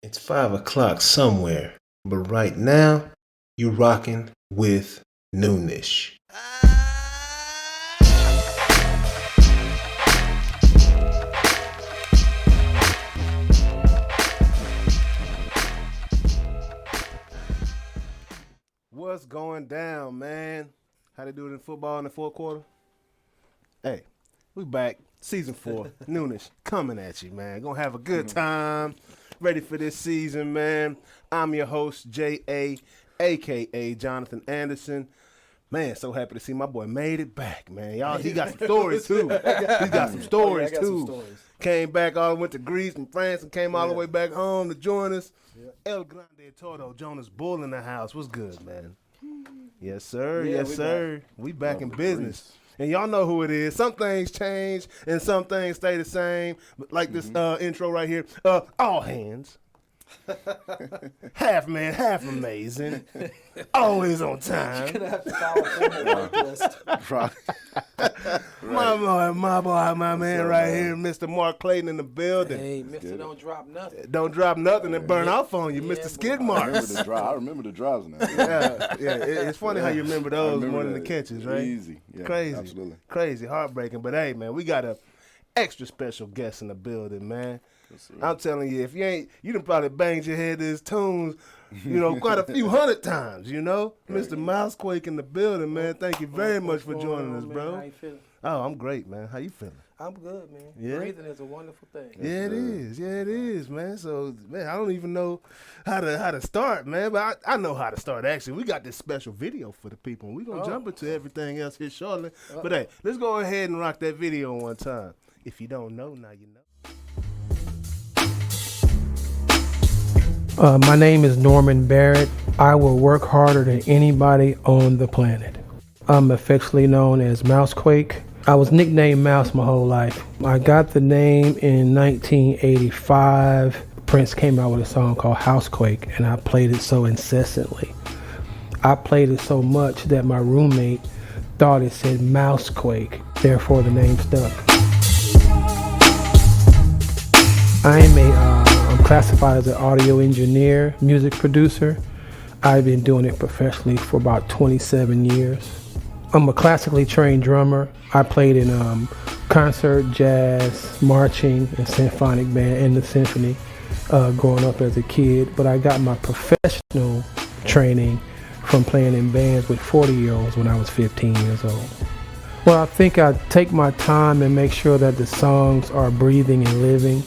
It's 5 o'clock somewhere, but right now, you're rocking with Noonish. What's going down, man? How they do it in football in the fourth quarter? Hey, we back. Season 4, Noonish, coming at you, man. Gonna have a good time. Ready for this season, man. I'm your host, J.A., a.k.a. Jonathan Anderson. Man, so happy to see my boy made it back, man. Y'all, he got some stories, too. He got some stories, too. Came back, went to Greece and France and came all the way back home to join us. El Grande Toro, Jonas Bull in the house. What's good, man? Yes, sir. Yes, sir. We back in business. And y'all know who it is. Some things change and some things stay the same. But like this intro right here. All hands. Half man, half amazing. Always on time. My boy, my man right here, Mr. Mark Clayton in the building. Hey, Mr. Don't drop nothing. Don't drop nothing and burn off on you, Mr. Skid Marks. I remember the drives now. It's funny how you remember those more than the catches, right? Easy. Yeah, crazy. Absolutely. Crazy, heartbreaking. But hey, man, we got a extra special guest in the building, man. Yes, I'm telling you, if you done probably banged your head to his tunes, quite a few hundred times, Mr. MouseQuake in the building, man. Thank you very much for joining us, bro. How you feeling? Oh, I'm great, man. How you feeling? I'm good, man. Yeah? Breathing is a wonderful thing. Yeah, it is. Yeah, it is, man. So, man, I don't even know how to start, man. But I know how to start, actually. We got this special video for the people. We're going to jump into everything else here shortly. But, hey, let's go ahead and rock that video one time. If you don't know, now you know. My name is Norman Barrett. I will work harder than anybody on the planet. I'm affectionately known as MouseQuake. I was nicknamed Mouse my whole life. I got the name in 1985. Prince came out with a song called Housequake, and I played it so incessantly. I played it so much that my roommate thought it said MouseQuake, therefore the name stuck. I'm classified as an audio engineer, music producer. I've been doing it professionally for about 27 years. I'm a classically trained drummer. I played in concert, jazz, marching, and symphonic band and the symphony growing up as a kid. But I got my professional training from playing in bands with 40-year-olds when I was 15 years old. Well, I think I take my time and make sure that the songs are breathing and living,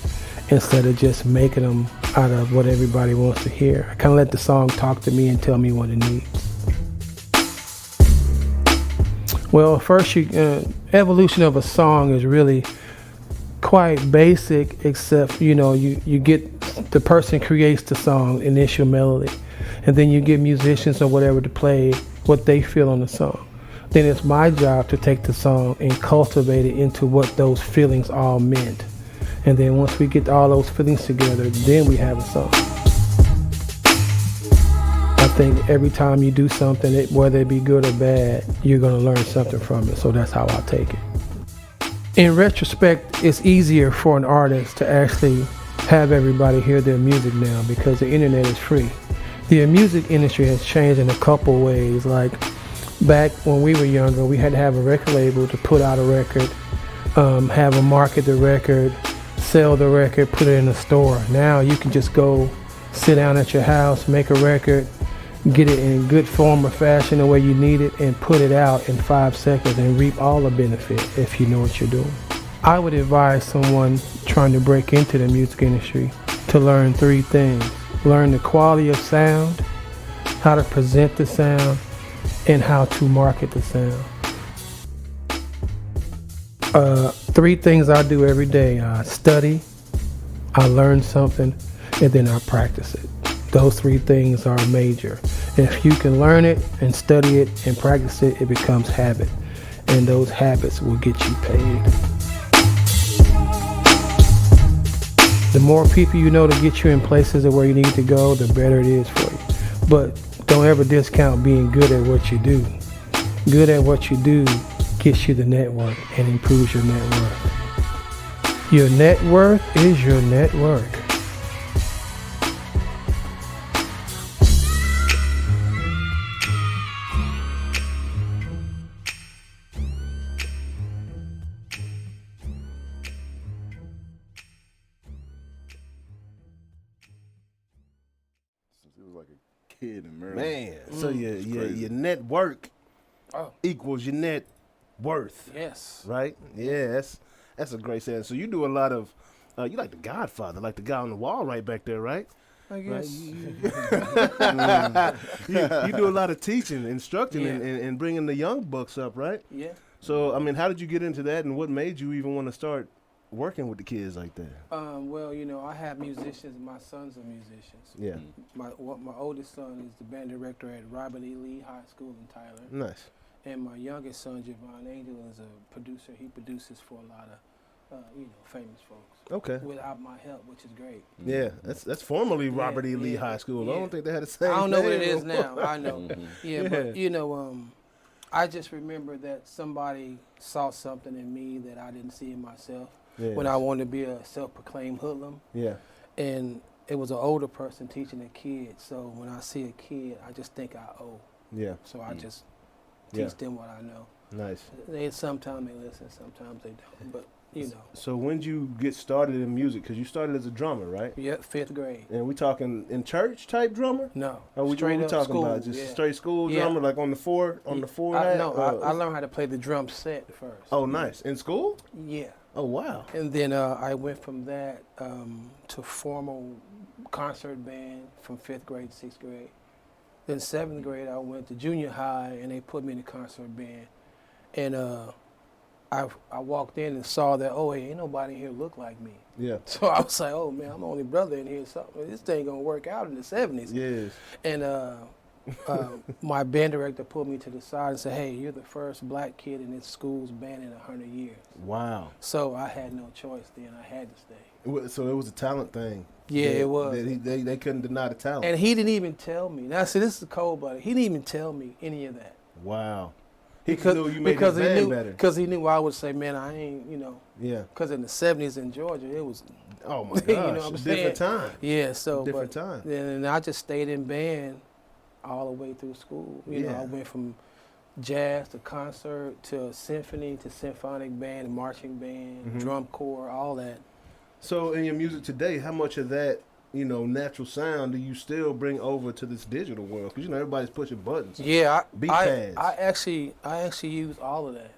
instead of just making them out of what everybody wants to hear. I kind of let the song talk to me and tell me what it needs. Well, first, evolution of a song is really quite basic, except, you get, the person creates the song, initial melody, and then you get musicians or whatever to play what they feel on the song. Then it's my job to take the song and cultivate it into what those feelings all meant. And then once we get all those feelings together, then we have a song. I think every time you do something, whether it be good or bad, you're going to learn something from it. So that's how I take it. In retrospect, it's easier for an artist to actually have everybody hear their music now because the internet is free. The music industry has changed in a couple ways. Like back when we were younger, we had to have a record label to put out a record, have a market the record, sell the record, put it in the store. Now you can just go sit down at your house, make a record, get it in good form or fashion the way you need it, and put it out in 5 seconds and reap all the benefit if you know what you're doing. I would advise someone trying to break into the music industry to learn 3 things. Learn the quality of sound, how to present the sound, and how to market the sound. 3 things I do every day. I study, I learn something, and then I practice it. Those 3 things are major. If you can learn it and study it and practice it, it becomes habit. And those habits will get you paid. The more people you know to get you in places where you need to go, the better it is for you. But don't ever discount being good at what you do. Good at what you do gets you the network and improves your net worth. Your net worth is your network. It was like a kid in Maryland. Man, so your crazy. network Oh. equals your net worth, Yes. right? Yeah, that's a great saying. So you do a lot of, you like the Godfather, like the guy on the wall right back there, right? I Right? guess. You do a lot of teaching, instructing, Yeah. and bringing the young bucks up, right? Yeah. So, I mean, how did you get into that, and what made you even want to start working with the kids like that? Well, I have musicians. My sons are musicians. Yeah, My oldest son is the band director at Robert E. Lee High School in Tyler. nice. And my youngest son, Javon Angel, is a producer. He produces for a lot of, famous folks. Okay. Without my help, which is great. Yeah, that's formerly Robert E. Lee yeah, High School. I yeah. don't think they had the same. I don't know what it name. is now. I know. Yeah, but Yeah. I just remember that somebody saw something in me that I didn't see in myself Yeah. when I wanted to be a self-proclaimed hoodlum. Yeah. And it was an older person teaching a kid. So when I see a kid, I just think I owe. Yeah. So I just Yeah. teach them what I know. Nice. Sometimes they listen, sometimes they don't. But, So when did you get started in music? Because you started as a drummer, right? Yeah, 5th grade. And we talking in church type drummer? No, Or what straight we up talking school. about? Just yeah. straight school Yeah. drummer, like on the four I hat? I learned how to play the drum set first. Oh, nice. In school? Yeah. Oh, wow. And then I went from that to formal concert band from 5th grade to 6th grade. Then 7th grade, I went to junior high, and they put me in the concert band. And I walked in and saw that, ain't nobody here look like me. Yeah. So I was like, oh, man, I'm the only brother in here. So this thing going to work out in the 70s. Yes. And my band director pulled me to the side and said, hey, you're the first black kid in this school's band in 100 years. Wow. So I had no choice then. I had to stay. So it was a talent thing. Yeah, that- it was. that they couldn't deny the talent. And he didn't even tell me. Now, see, this is the cold blooded. He didn't even tell me any of that. Wow. He knew you made his he band knew, better. Because he knew I would say, man, I ain't, Yeah. because in the 70s in Georgia, it was, Oh, my gosh. You know what I'm Different saying? time. yeah, so. Different but time. then I just stayed in band all the way through school. You know, Yeah. I went from jazz to concert to symphony to symphonic band, marching band, Mhm. drum corps, all that. So in your music today, how much of that, natural sound do you still bring over to this digital world? Because, everybody's pushing buttons. Yeah, Beat I pads. actually use all of that.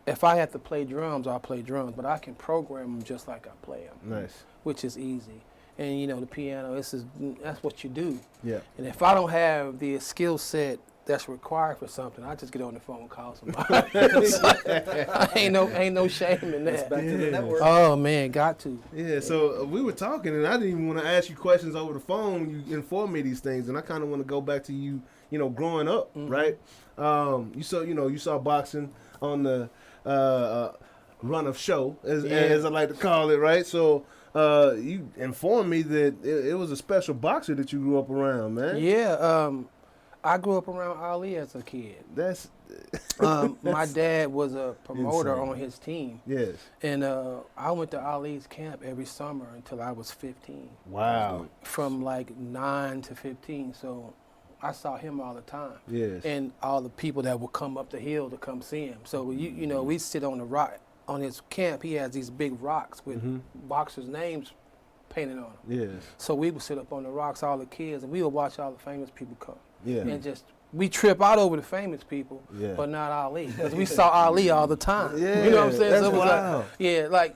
If I have to play drums, I'll play drums, but I can program them just like I play them, Nice. which is easy. And the piano, that's what you do. Yeah. And if I don't have the skill set that's required for something, I just get on the phone and call somebody. ain't no shame in that. Back to the network. Oh man, got to. Yeah, so we were talking, and I didn't even want to ask you questions over the phone. You informed me these things, and I kind of want to go back to you, growing up, Mhm. right? You saw boxing on the run of show, as I like to call it, right? So you informed me that it was a special boxer that you grew up around, man. Yeah, I grew up around Ali as a kid. That's My dad was a promoter insane. on his team. yes. And I went to Ali's camp every summer until I was 15, Wow. from like 9 to 15. So I saw him all the time. Yes. And all the people that would come up the hill to come see him. So, we sit on the rock. On his camp, he has these big rocks with Mhm. boxers' names painted on them. Yes. So we would sit up on the rocks, all the kids, and we would watch all the famous people come. Yeah. And we trip out over the famous people, Yeah. but not Ali. Because we saw Ali all the time. Yeah. You know what I'm saying? That's So it was wild. like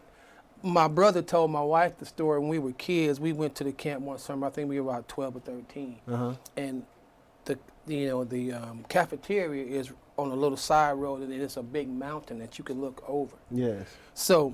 my brother told my wife the story when we were kids. We went to the camp one summer. I think we were about 12 or 13. Uh-huh. And the cafeteria is on a little side road, and it's a big mountain that you can look over. Yes. So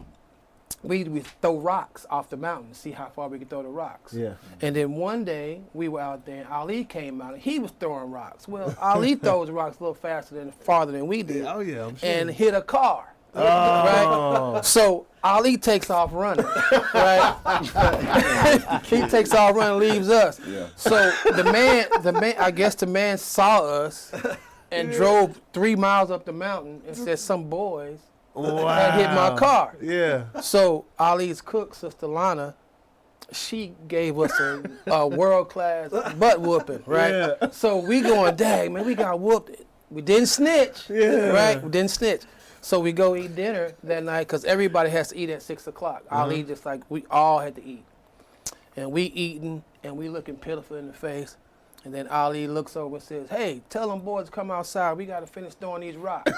we throw rocks off the mountain to see how far we could throw the rocks. Yeah. And then one day we were out there, and Ali came out, and he was throwing rocks. Well, Ali throws rocks a little farther than we did, Oh yeah. I'm sure. and hit a car. Oh. Right? So Ali takes off running, right? He takes off running, leaves us. Yeah. So the man, I guess the man saw us and drove 3 miles up the mountain and said some boys had hit my car. Yeah. So Ali's cook, Sister Lana, she gave us a world-class butt whooping, right? Yeah. So we going, dang, man, we got whooped. We didn't snitch, Yeah. right? We didn't snitch. So we go eat dinner that night because everybody has to eat at 6 o'clock. Uh-huh. Ali just like, we all had to eat. And we eating, and we looking pitiful in the face. And then Ali looks over and says, "Hey, tell them boys to come outside. We got to finish throwing these rocks."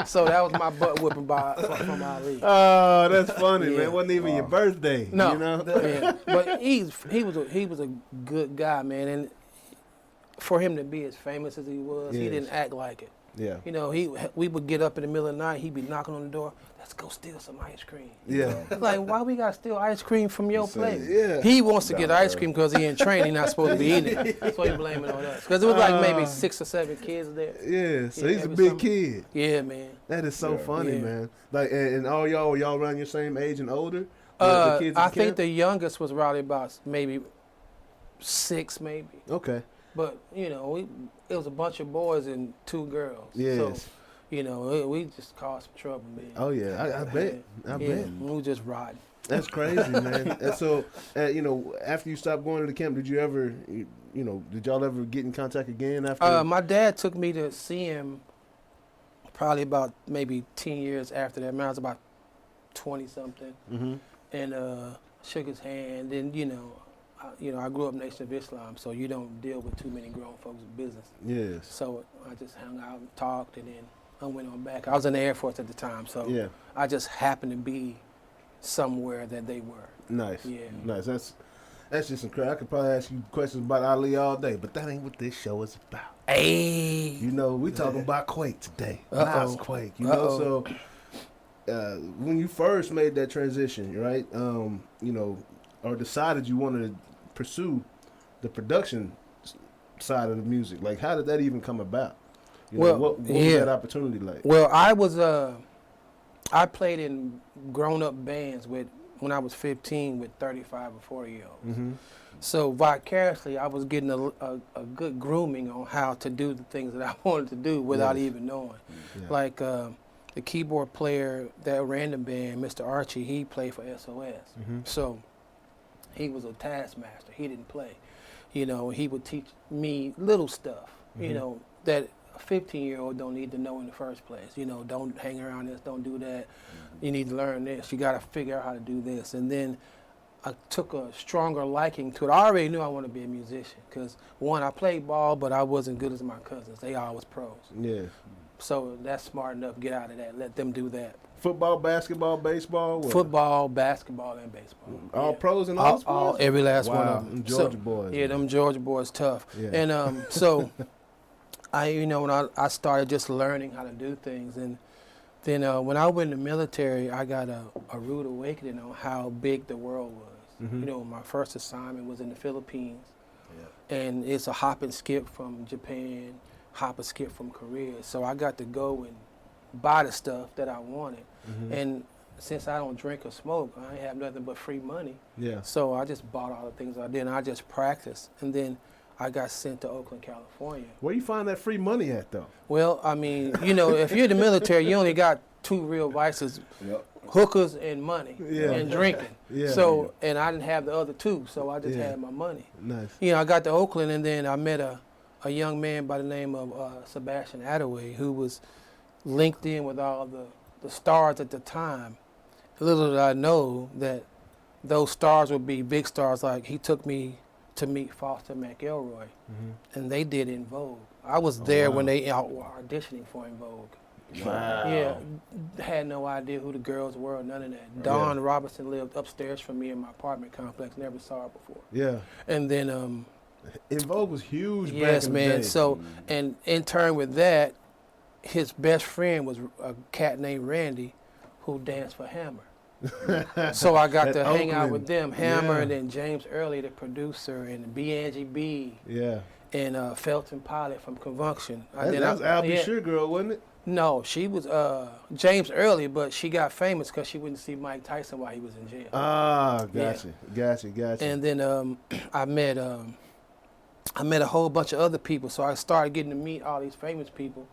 So that was my butt whipping from Ali. Oh, that's funny, Yeah. man. It wasn't even your birthday. No, You know? yeah. But he was a good guy, man. And for him to be as famous as he was, he Yes. didn't act like it. Yeah. You know, we would get up in the middle of the night. He'd be knocking on the door. Let's go steal some ice cream. Yeah. Like, why we gotta steal ice cream from your place? Yeah. He wants to get ice cream because he in training. He not supposed to be eating it. So he blaming on us. Because it was like maybe 6 or 7 kids there. Yeah. So he's a maybe big some- kid. Yeah, man. That is so funny, Yeah. man. Like, and all y'all around your same age and older? The kids I at think camp? the youngest was probably about maybe 6, maybe. Okay. But it was a bunch of boys and 2 girls. Yes. So, we just caused some trouble, man. Oh, yeah. I bet. I bet. We were just riding. That's crazy, man. And so, after you stopped going to the camp, did you ever, did y'all ever get in contact again after? My dad took me to see him probably about maybe 10 years after that. Man, I was about 20-something. Mm-hmm. And shook his hand. And, I grew up Nation of Islam, so you don't deal with too many grown folks' business. Yes. So I just hung out and talked, and then I went on back. I was in the Air Force at the time, so Yeah. I just happened to be somewhere that they were. Nice. Yeah. Nice. That's just incredible. I could probably ask you questions about Ali all day, but that ain't what this show is about. Hey. We talking about Quake today. Uh-oh. MouseQuake. Uh-oh. So when you first made that transition, right? Or decided you wanted to pursue the production side of the music, like how did that even come about? What was that opportunity like? Well, I played in grown-up bands when I was 15 with 35 or 40-year-olds. Mm-hmm. So vicariously, I was getting a good grooming on how to do the things that I wanted to do without even knowing. Yeah. Like the keyboard player, that random band, Mr. Archie, he played for SOS. Mm-hmm. So he was a taskmaster. He didn't play. He would teach me little stuff, Mm-hmm. that a 15-year-old don't need to know in the first place. Don't hang around this, don't do that. You need to learn this. You got to figure out how to do this. And then I took a stronger liking to it. I already knew I wanted to be a musician because, one, I played ball, but I wasn't good as my cousins. They all was pros. Yeah. So that's smart enough. Get out of that. Let them do that. Football, basketball, baseball? What? Football, basketball, and baseball. All pros and all sports? Every last one Wow, of them. them Georgia boys. Yeah, them Georgia boys tough. Yeah. And so when I started just learning how to do things, and then when I went in the military, I got a rude awakening on how big the world was. Mm-hmm. My first assignment was in the Philippines, Yeah. and it's a hop and skip from Japan, hop and skip from Korea. So I got to go and buy the stuff that I wanted. Mm-hmm. And since I don't drink or smoke, I ain't have nothing but free money. Yeah. So I just bought all the things I did, and I just practiced. And then I got sent to Oakland, California. Where you find that free money at, though? Well, I mean, if you're in the military, you only got 2 real vices: Yep. hookers and money, Yeah. and drinking. Yeah. So, and I didn't have the other 2, so I just Yeah. had my money. Nice. I got to Oakland, and then I met a young man by the name of Sebastian Attaway, who was linked in with all the stars at the time. Little did I know that those stars would be big stars. Like, he took me to meet Foster McElroy, Mm-hmm. and they did In Vogue. I was there wow. when they were auditioning for In Vogue. Wow. Yeah, had no idea who the girls were, none of that. Dawn Robertson lived upstairs from me in my apartment complex, never saw her before. Yeah. And then, In Vogue was huge back yes, in the man. day. So, and in turn with that, his best friend was a cat named Randy, who danced for Hammer. So I got At to hang out Oakland. with them, Hammer, Yeah. and then James Early, the producer, and Angie B, Yeah. and Felton Pilot from Convunction. That was Albie Sure Girl, wasn't it? No, she was James Early, but she got famous because she wouldn't see Mike Tyson while he was in jail. Ah, gotcha. And then I met a whole bunch of other people, so I started getting to meet all these famous people,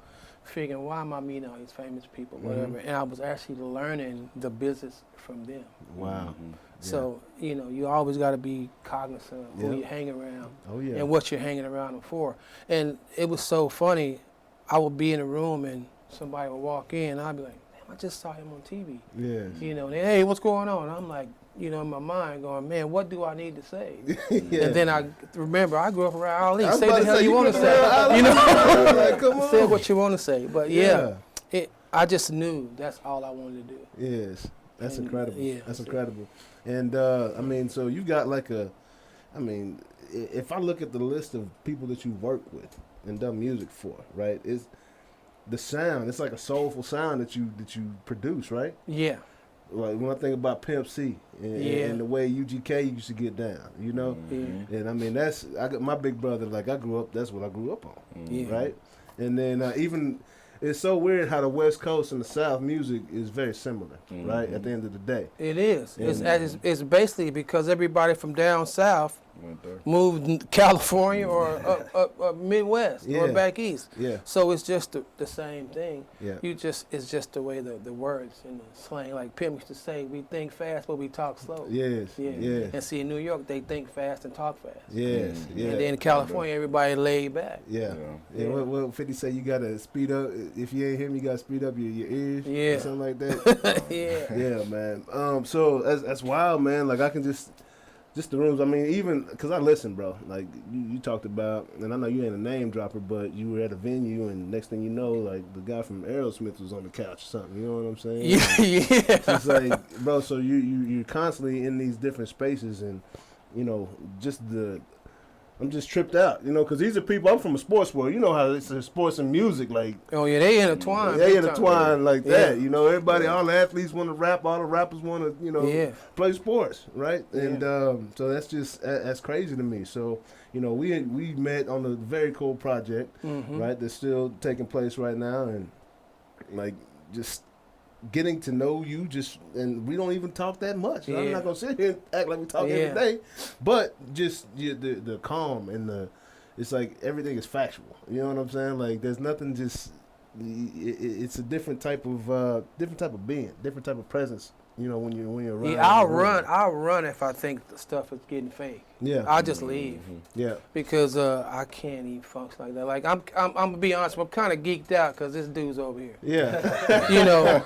figuring, why am I meeting all these famous people, whatever. And I was actually learning the business from them. Wow. So, you always got to be cognizant of who Yeah. you hang around Oh, yeah. and what you're hanging around them for. And it was so funny. I would be in a room and somebody would walk in, and I'd be like, damn, I just saw him on TV. Yes. You know, and then, hey, what's going on? I'm like, you know, in my mind going, man, what do I need to say? Yeah. And then I remember I grew up around Ali. I was Say about the to hell say, you you want to grew up around say. Ali. You know, Like, come on. say what you want to say. But Yeah. I just knew that's all I wanted to do. Yes. That's And, incredible. yeah, That's so- incredible. And I mean, so you got like if I look at the list of people that you worked with and done music for, right? It's the sound. It's like a soulful sound that you produce, right? Yeah. Like when I think about Pimp C and the way UGK used to get down, you know. Yeah. And I mean, I got my big brother. Like that's what I grew up on, Yeah. right? And then even. It's so weird how the West Coast and the South music is very similar, right? At the end of the day. It is. And- It's basically because everybody from down south Went there. moved to California or up Midwest or Yeah. back east. Yeah, So it's just the same thing. yeah. It's just the way the words and the slang. Like Pim used to say, we think fast but we talk slow. Yes, Yeah. yes, And see, in New York, they think fast and talk fast. yes, yeah. And then in California, everybody laid back. Yeah. Yeah. Yeah. What 50 say? You gotta speed up. If you ain't him, you gotta speed up your ears. Yeah. Or something like that. Yeah. Yeah, man. So that's wild, man. Like I can just the rooms. I mean, even because I listen, bro. Like you talked about, and I know you ain't a name dropper, but you were at a venue, and next thing you know, like the guy from Aerosmith was on the couch or something. You know what I'm saying? Yeah. It's like, bro. So you're constantly in these different spaces, and you know, I'm just tripped out, you know, because these are people. I'm from a sports world. You know how it's sports and music, like Oh yeah, they intertwine. they big time. intertwine like Yeah. that. You know, everybody, all the athletes want to rap, all the rappers want to, you know, Yeah. play sports, right? Yeah. And so that's crazy to me. So you know, we met on a very cool project, Mhm. right? That's still taking place right now, and like just getting to know you, and we don't even talk that much. I'm Yeah. not gonna sit here and act like we talk Yeah. every day, but just the calm and it's like everything is factual. You know what I'm saying? Like there's nothing. Just it's a different type of being, different type of presence. You know, when you're around. Yeah, I'll run if I think the stuff is getting fake. Yeah. I'll just leave Yeah. because I can't even function like that. Like I'm gonna be honest, I'm kind of geeked out because this dude's over here. Yeah. You know,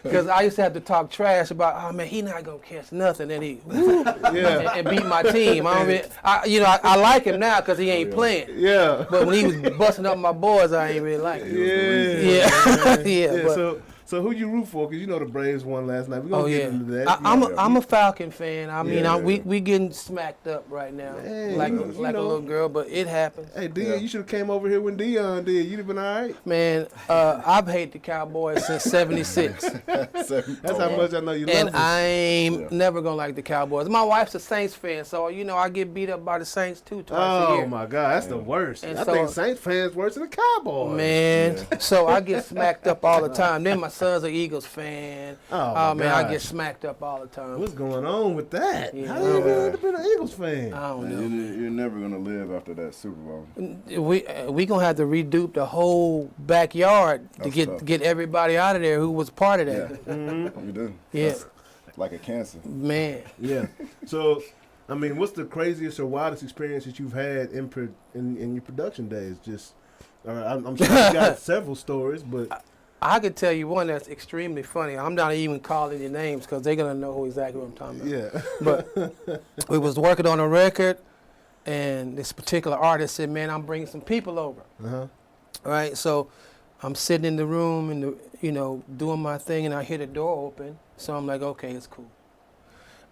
because I used to have to talk trash about, oh man, he not gonna catch nothing, and he Yeah. and beat my team. I like him now because he ain't playing. Yeah. But when he was busting up my boys, I ain't really like him. Yeah. Yeah. But, So who you root for? Because you know the Braves won last night. We're going to get into that. I'm a Falcon fan. I mean, Yeah. we getting smacked up right now, Hey, like you a know. little girl, but it happens. Hey, Dion, you should have came over here when Dion did. You'd have been all right. Man, I've hated the Cowboys since '76, That's how much I know you love and them. I ain't never gonna like the Cowboys. My wife's a Saints fan, so you know I get beat up by the Saints twice a year. Oh, my God. That's the worst. And I so- think Saints fans worse than the Cowboys. Man, so I get smacked up all the time. Then my son's an Eagles fan. Oh, my man, I gosh. get smacked up all the time. What's going on with that? Yeah. How you ever been an Eagles fan? I don't know. You're never gonna live after that Super Bowl. We gonna have to redupe the whole backyard to That's get tough. get everybody out of there who was part of Yeah, that. you do. Yeah. That's like a cancer. Man, Yeah. So, I mean, what's the craziest or wildest experience that you've had in your production days? Just, I'm sure you got several stories, but I could tell you one that's extremely funny. I'm not even calling your names because they're gonna know exactly what I'm talking about. yeah. But we was working on a record, and this particular artist said, "Man, I'm bringing some people over." Uh-huh. Right, so I'm sitting in the room and doing my thing, and I hear the door open. So I'm like, okay, it's cool.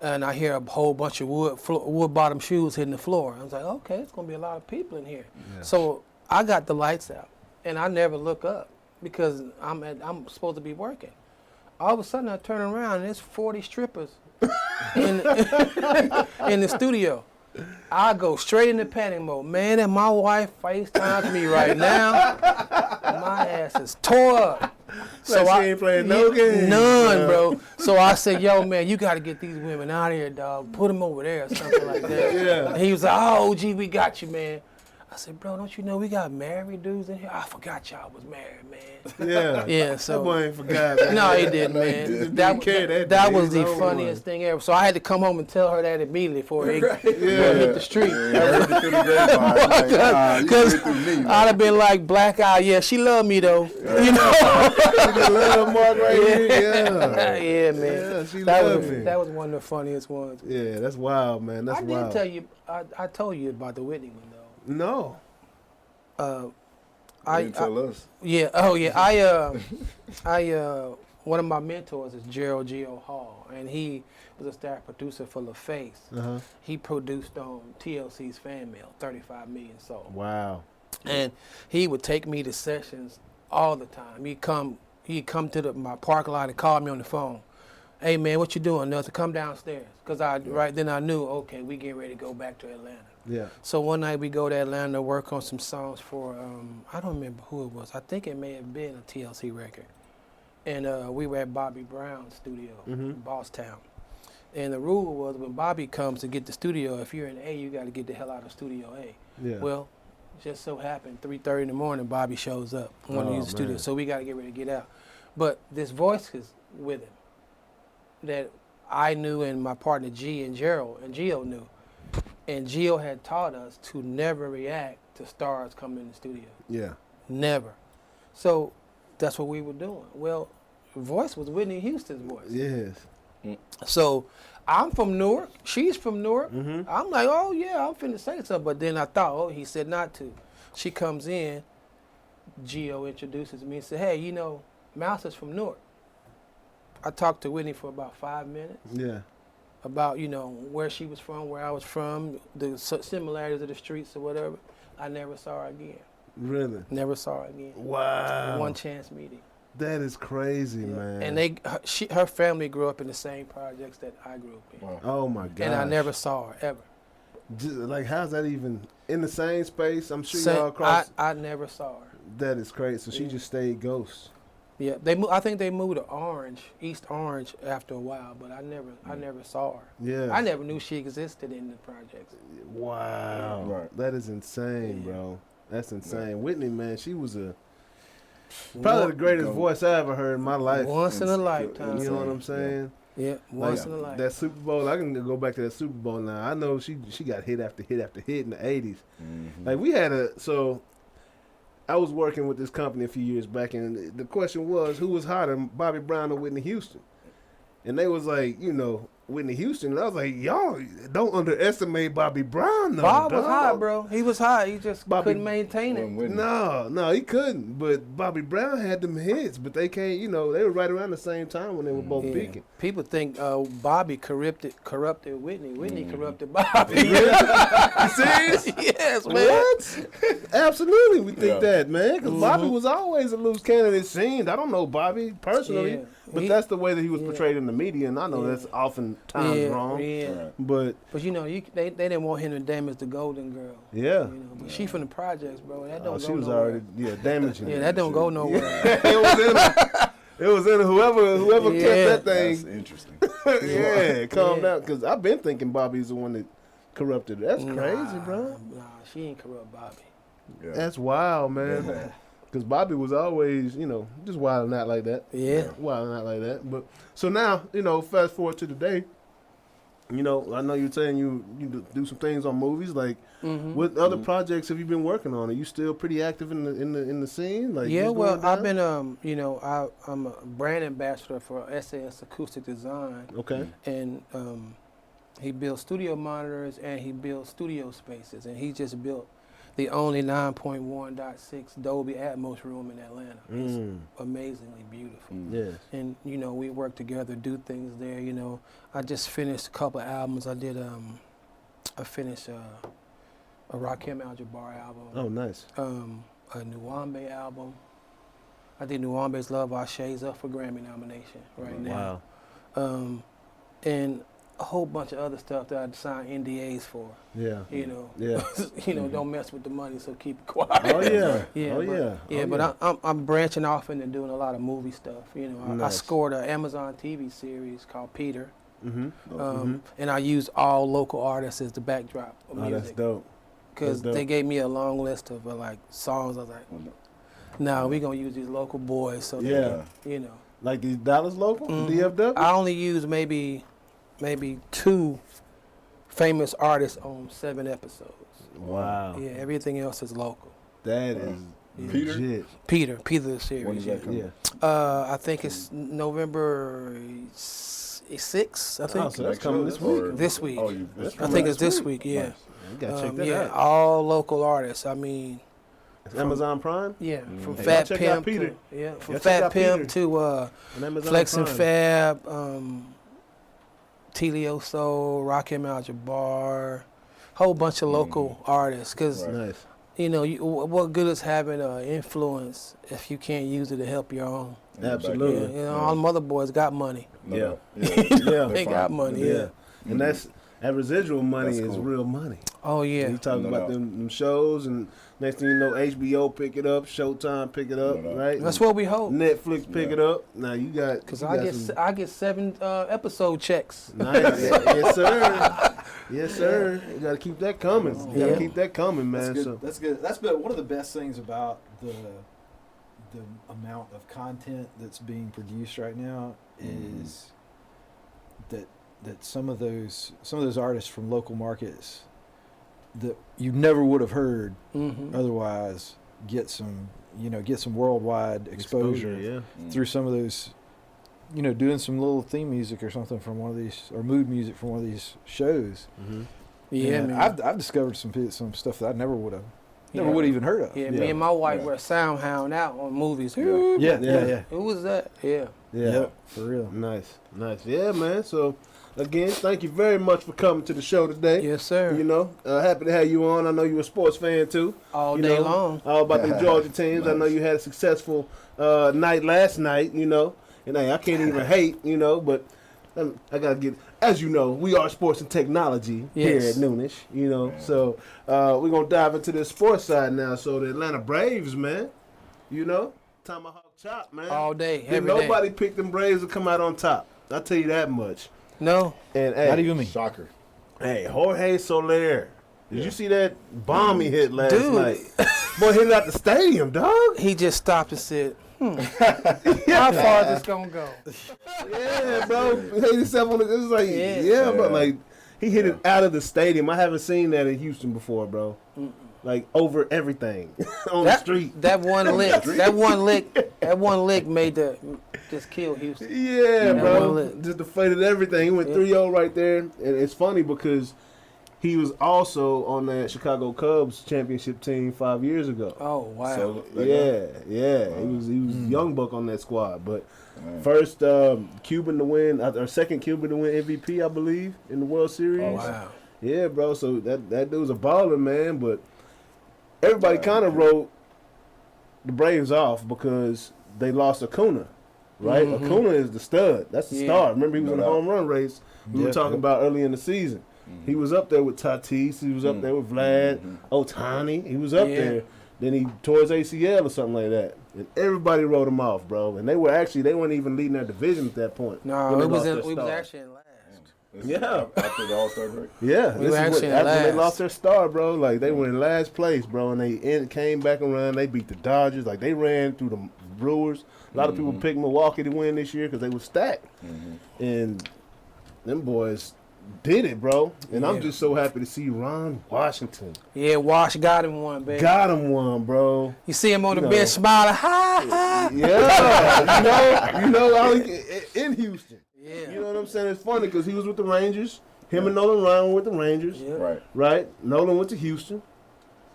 And I hear a whole bunch of wood bottom shoes hitting the floor. I was like, okay, it's gonna be a lot of people in here. Yeah. So I got the lights out, and I never look up because I'm supposed to be working. All of a sudden, I turn around and there's 40 strippers in the studio. I go straight into panic mode. Man, and my wife FaceTimes me right now. My ass is tore up. She ain't playing no games. None, bro. So I said, yo, man, you got to get these women out of here, dog. Put them over there or something like that. Yeah. And he was like, oh, OG, we got you, man. I said, bro, don't you know we got married dudes in here? I forgot y'all was married, man. Yeah. Yeah, so. That boy ain't forgot, man. No, he didn't, No, he man. didn't. That was He's the old funniest thing ever. So I had to come home and tell her that immediately before it hit the street. Yeah, heard it through the grapevine. Like, you Because heard it through me, man. I'd have been like, black eye, yeah, she loved me, though. You know? Little Mark right here. Yeah. Yeah, man. Yeah, she loved me. That was one of the funniest ones. Yeah, that's wild, man. That's I wild. did tell you, I told you about the Whitney one, though. No. You didn't tell us. Yeah. Oh, yeah. One of my mentors is Gerald Geo Hall, and he was a staff producer for LaFace. Uh-huh. He produced TLC's Fan Mail, 35 Million Sold. Wow. And he would take me to sessions all the time. He'd come to my parking lot and call me on the phone. Hey, man, what you doing? Nothing. Come downstairs. Because right then I knew, okay, we getting ready to go back to Atlanta. Yeah. So one night we go to Atlanta to work on some songs for, I don't remember who it was. I think it may have been a TLC record. And we were at Bobby Brown's studio in Bosstown. And the rule was when Bobby comes to get the studio, if you're in A, you got to get the hell out of Studio A. Yeah. Well, just so happened, 3:30 in the morning, Bobby shows up. Want to use the studio, man. so we got to get ready to get out. But this voice is with him that I knew, and my partner G and Gerald and Gio knew. And Gio had taught us to never react to stars coming in the studio. Yeah. Never. So that's what we were doing. Well, voice was Whitney Houston's voice. Yes. So I'm from Newark. She's from Newark. Mm-hmm. I'm like, oh, yeah, I'm finna say something. But then I thought, oh, he said not to. She comes in. Gio introduces me and said, hey, you know, Mouse is from Newark. I talked to Whitney for about 5 minutes Yeah. about, you know, where she was from, where I was from, the similarities of the streets or whatever. I never saw her again. Really? Never saw her again. Wow. One chance meeting. That is crazy, man. And her family grew up in the same projects that I grew up in. Wow. Oh my God. And I never saw her ever. Just, like, how's that even in the same space? I'm sure y'all across. I never saw her. That is crazy. So she just stayed ghost. Yeah, I think they moved to East Orange after a while, but I never saw her. Yeah. I never knew she existed in the projects. Wow. Right. That is insane, Yeah. bro. That's insane. Whitney, man, she was probably the greatest voice I ever heard in my life. Once in a lifetime. You know what I'm saying? Yeah, once in a lifetime. That Super Bowl, I can go back to that Super Bowl now. I know she got hit after hit after hit in the 80s. Mm-hmm. Like, we had I was working with this company a few years back, and the question was, who was hotter, Bobby Brown or Whitney Houston? And they was like, you know, Whitney Houston. And I was like, y'all don't underestimate Bobby Brown, though. Bob was dog. hot, bro. He was hot. He just Bobby- couldn't maintain it. No, he couldn't. But Bobby Brown had them hits, but they can't, you know, they were right around the same time when they were both peaking. People think Bobby corrupted Whitney. Whitney corrupted Bobby. You serious? Yes, man. What? Absolutely, we think Yeah. that, man. Because Bobby was always a loose cannon, it seemed. I don't know Bobby personally, Yeah. but that's the way that he was portrayed in the media, and I know that's oftentimes wrong. Yeah. Right. But But you know, they didn't want him to damage the Golden Girl. yeah, You know, but she from the projects, bro. That don't go she was nowhere. already damaging. Yeah, it. that don't go nowhere. it was in her. It was in her. Whoever Yeah. kept that That's thing. interesting. Yeah, calm Yeah. down. Because I've been thinking Bobby's the one that corrupted her. That's crazy, bro. Nah, she ain't corrupt Bobby. Yeah. That's wild, man. Yeah. Because Bobby was always, you know, just wilding out like that. Yeah. Wilding out like that. But so now, you know, fast forward to today. You know, I know you're saying you do some things on movies. Like, what other projects have you been working on? Are you still pretty active in the scene? Like, Yeah, what's well, going I've down? been, you know, I'm a brand ambassador for SAS Acoustic Design, Okay. and he builds studio monitors and he builds studio spaces, and he just built the only 9.1.6 Dolby Atmos room in Atlanta. It's amazingly beautiful. Yes. And, you know, we work together, do things there, you know. I just finished a couple of albums. I finished a Rakim Al-Jabbar album. Oh, nice. A Nuwambe album. I think Nuwambe's Love Our Shades up for Grammy nomination right now. Wow. And a whole bunch of other stuff that I signed NDAs for. Yeah. You know. Yeah. You know, don't mess with the money, so keep it quiet. Oh yeah. Yeah, Oh but, yeah. Yeah, Oh, but I'm branching off into doing a lot of movie stuff. You know, I Nice. scored an Amazon TV series called Peter, Mm-hmm. and I use all local artists as the backdrop of Oh, that's music. dope. because That's dope. they gave me a long list of like songs. I was like, no, we gonna use these local boys. So Yeah. they, you know, Like these Dallas local, Mhm. DFW. I only use maybe 2 famous artists on 7 episodes. Wow, Yeah, everything else is local. that is Peter? legit. Peter the When series. does that come? Yeah. I think it's November 6th. I think Oh, so that's coming this week. This week. Oh, you. That's I coming think this it's this week. week. Yeah. Nice. You gotta check that Yeah, out. all local artists. I mean, It's Amazon Prime yeah, from Hey, Fat y'all check out Pimp Peter. to from Y'all check Fat out Pimp Peter. to on Amazon Flex and Prime. Fab, Telio Soul, Rakim Al-Jabbar, whole bunch of local artists. Because Right. Nice. you know, what good is having influence if you can't use it to help your own? Absolutely. You know, all them other boys got money. Yeah. Yeah. They got money. Yeah. Yeah. And that residual money That's is cool. real money. Oh yeah. You talking No about doubt. them shows, and next thing you know, HBO pick it up, Showtime pick it up, No doubt. right? That's what we hope. Netflix pick Yeah. it up. Now you got Cause you I got get some- I get 7 episode checks. nice. Yes, sir. Yes, sir. You gotta keep that coming. You gotta Yeah. keep that coming, man. That's good. So That's good. That's been one of the best things about the amount of content that's being produced right now is that some of those artists from local markets that you never would have heard Mm-hmm. otherwise get some worldwide exposure yeah. through some of those, doing some little theme music or something from one of these, or mood music from one of these shows. Mm-hmm. Yeah, And man. I've discovered some stuff that I never would have Yeah. even heard of. Yeah, Yeah. me and my wife Yeah. were soundhound out on movies. Yeah. Yeah. Who was that? Yeah. Yeah. Yep, for real. Nice. Yeah, man. So again, thank you very much for coming to the show today. Yes, sir. You know, happy to have you on. I know you're a sports fan too. All You day know, long. All about the Georgia teams. I know Nice. you had a successful night last night. You know, and hey, I can't even hate. You know, but I gotta get. As you know, we are sports and technology here Yes. at Noonish. You know, so we're gonna dive into the sports side now. So the Atlanta Braves, man. You know, tomahawk chop, man. All day, Did every day. nobody pick them Braves to come out on top. I'll tell you that much. No. And hey, Not even me. Shocker. Hey, Jorge Soler. Did you see that bomb he hit last Dude. night? Boy, hit it out the stadium, dog. He just stopped and said, how far is this going to go? Yeah, bro. He hit himself on the, it was like, Yeah. yeah, bro. Like, he hit it out of the stadium. I haven't seen that in Houston before, bro. Like, over everything on the street. That one lick. That one lick made just kill Houston. Yeah, That bro. one lick. Just deflated everything. He went 3-0 right there. And it's funny because he was also on that Chicago Cubs championship team 5 years ago. Oh, wow. So, Yeah. He was young buck on that squad. But first Cuban to win, or second Cuban to win MVP, I believe, in the World Series. Oh, wow. Yeah, bro. So that dude's a baller, man. But everybody kind of wrote the Braves off because they lost Acuna, right? Mhm. Acuna is the stud. That's the Yeah. star. Remember, he was in the No doubt. home run race we were Yep, talking yep. about early in the season. He was up there with Tatis. He was up there with Vlad, Mhm. Otani. He was up Yeah. there. Then he tore his ACL or something like that. And everybody wrote him off, bro. And they weren't even leading their division at that point. No, when they we lost their was star. actually in last. This Yeah. After the All-Star break. Yeah, We this were is actually in after they last. lost their star, bro. Like they were in last place, bro, and they came back around. They beat the Dodgers. Like they ran through the Brewers. A lot of people picked Milwaukee to win this year because they were stacked, and them boys did it, bro. And I'm Yeah. just so happy to see Ron Washington Yeah, Wash got him one, baby. got him one, bro. You see him on the You bench know. smiling, ha, ha. Yeah, in Houston. Yeah. You know what I'm saying? It's funny because he was with the Rangers. Him and Nolan Ryan were with the Rangers. Yeah. Right. Right? Nolan went to Houston.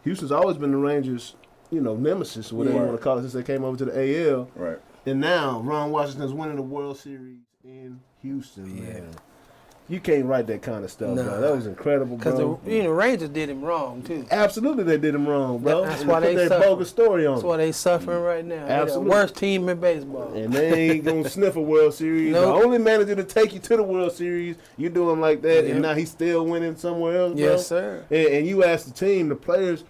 Houston's always been the Rangers, nemesis, or whatever you Yeah. want to call it, since they came over to the AL. Right. And now Ron Washington's winning the World Series in Houston, man. You can't write that kind of stuff, Nah. bro. That was incredible, Because bro. the Rangers did him wrong, too. Absolutely, they did him wrong, bro. That's And why put they their suffer. bogus story on That's him. why they suffering right now. They're the Absolutely. worst team in baseball. And they ain't gonna sniff a World Series. Nope. The only manager to take you to the World Series, you do him like that, Yep. and now he's still winning somewhere else, bro. Yes, sir. And you ask the team, the players.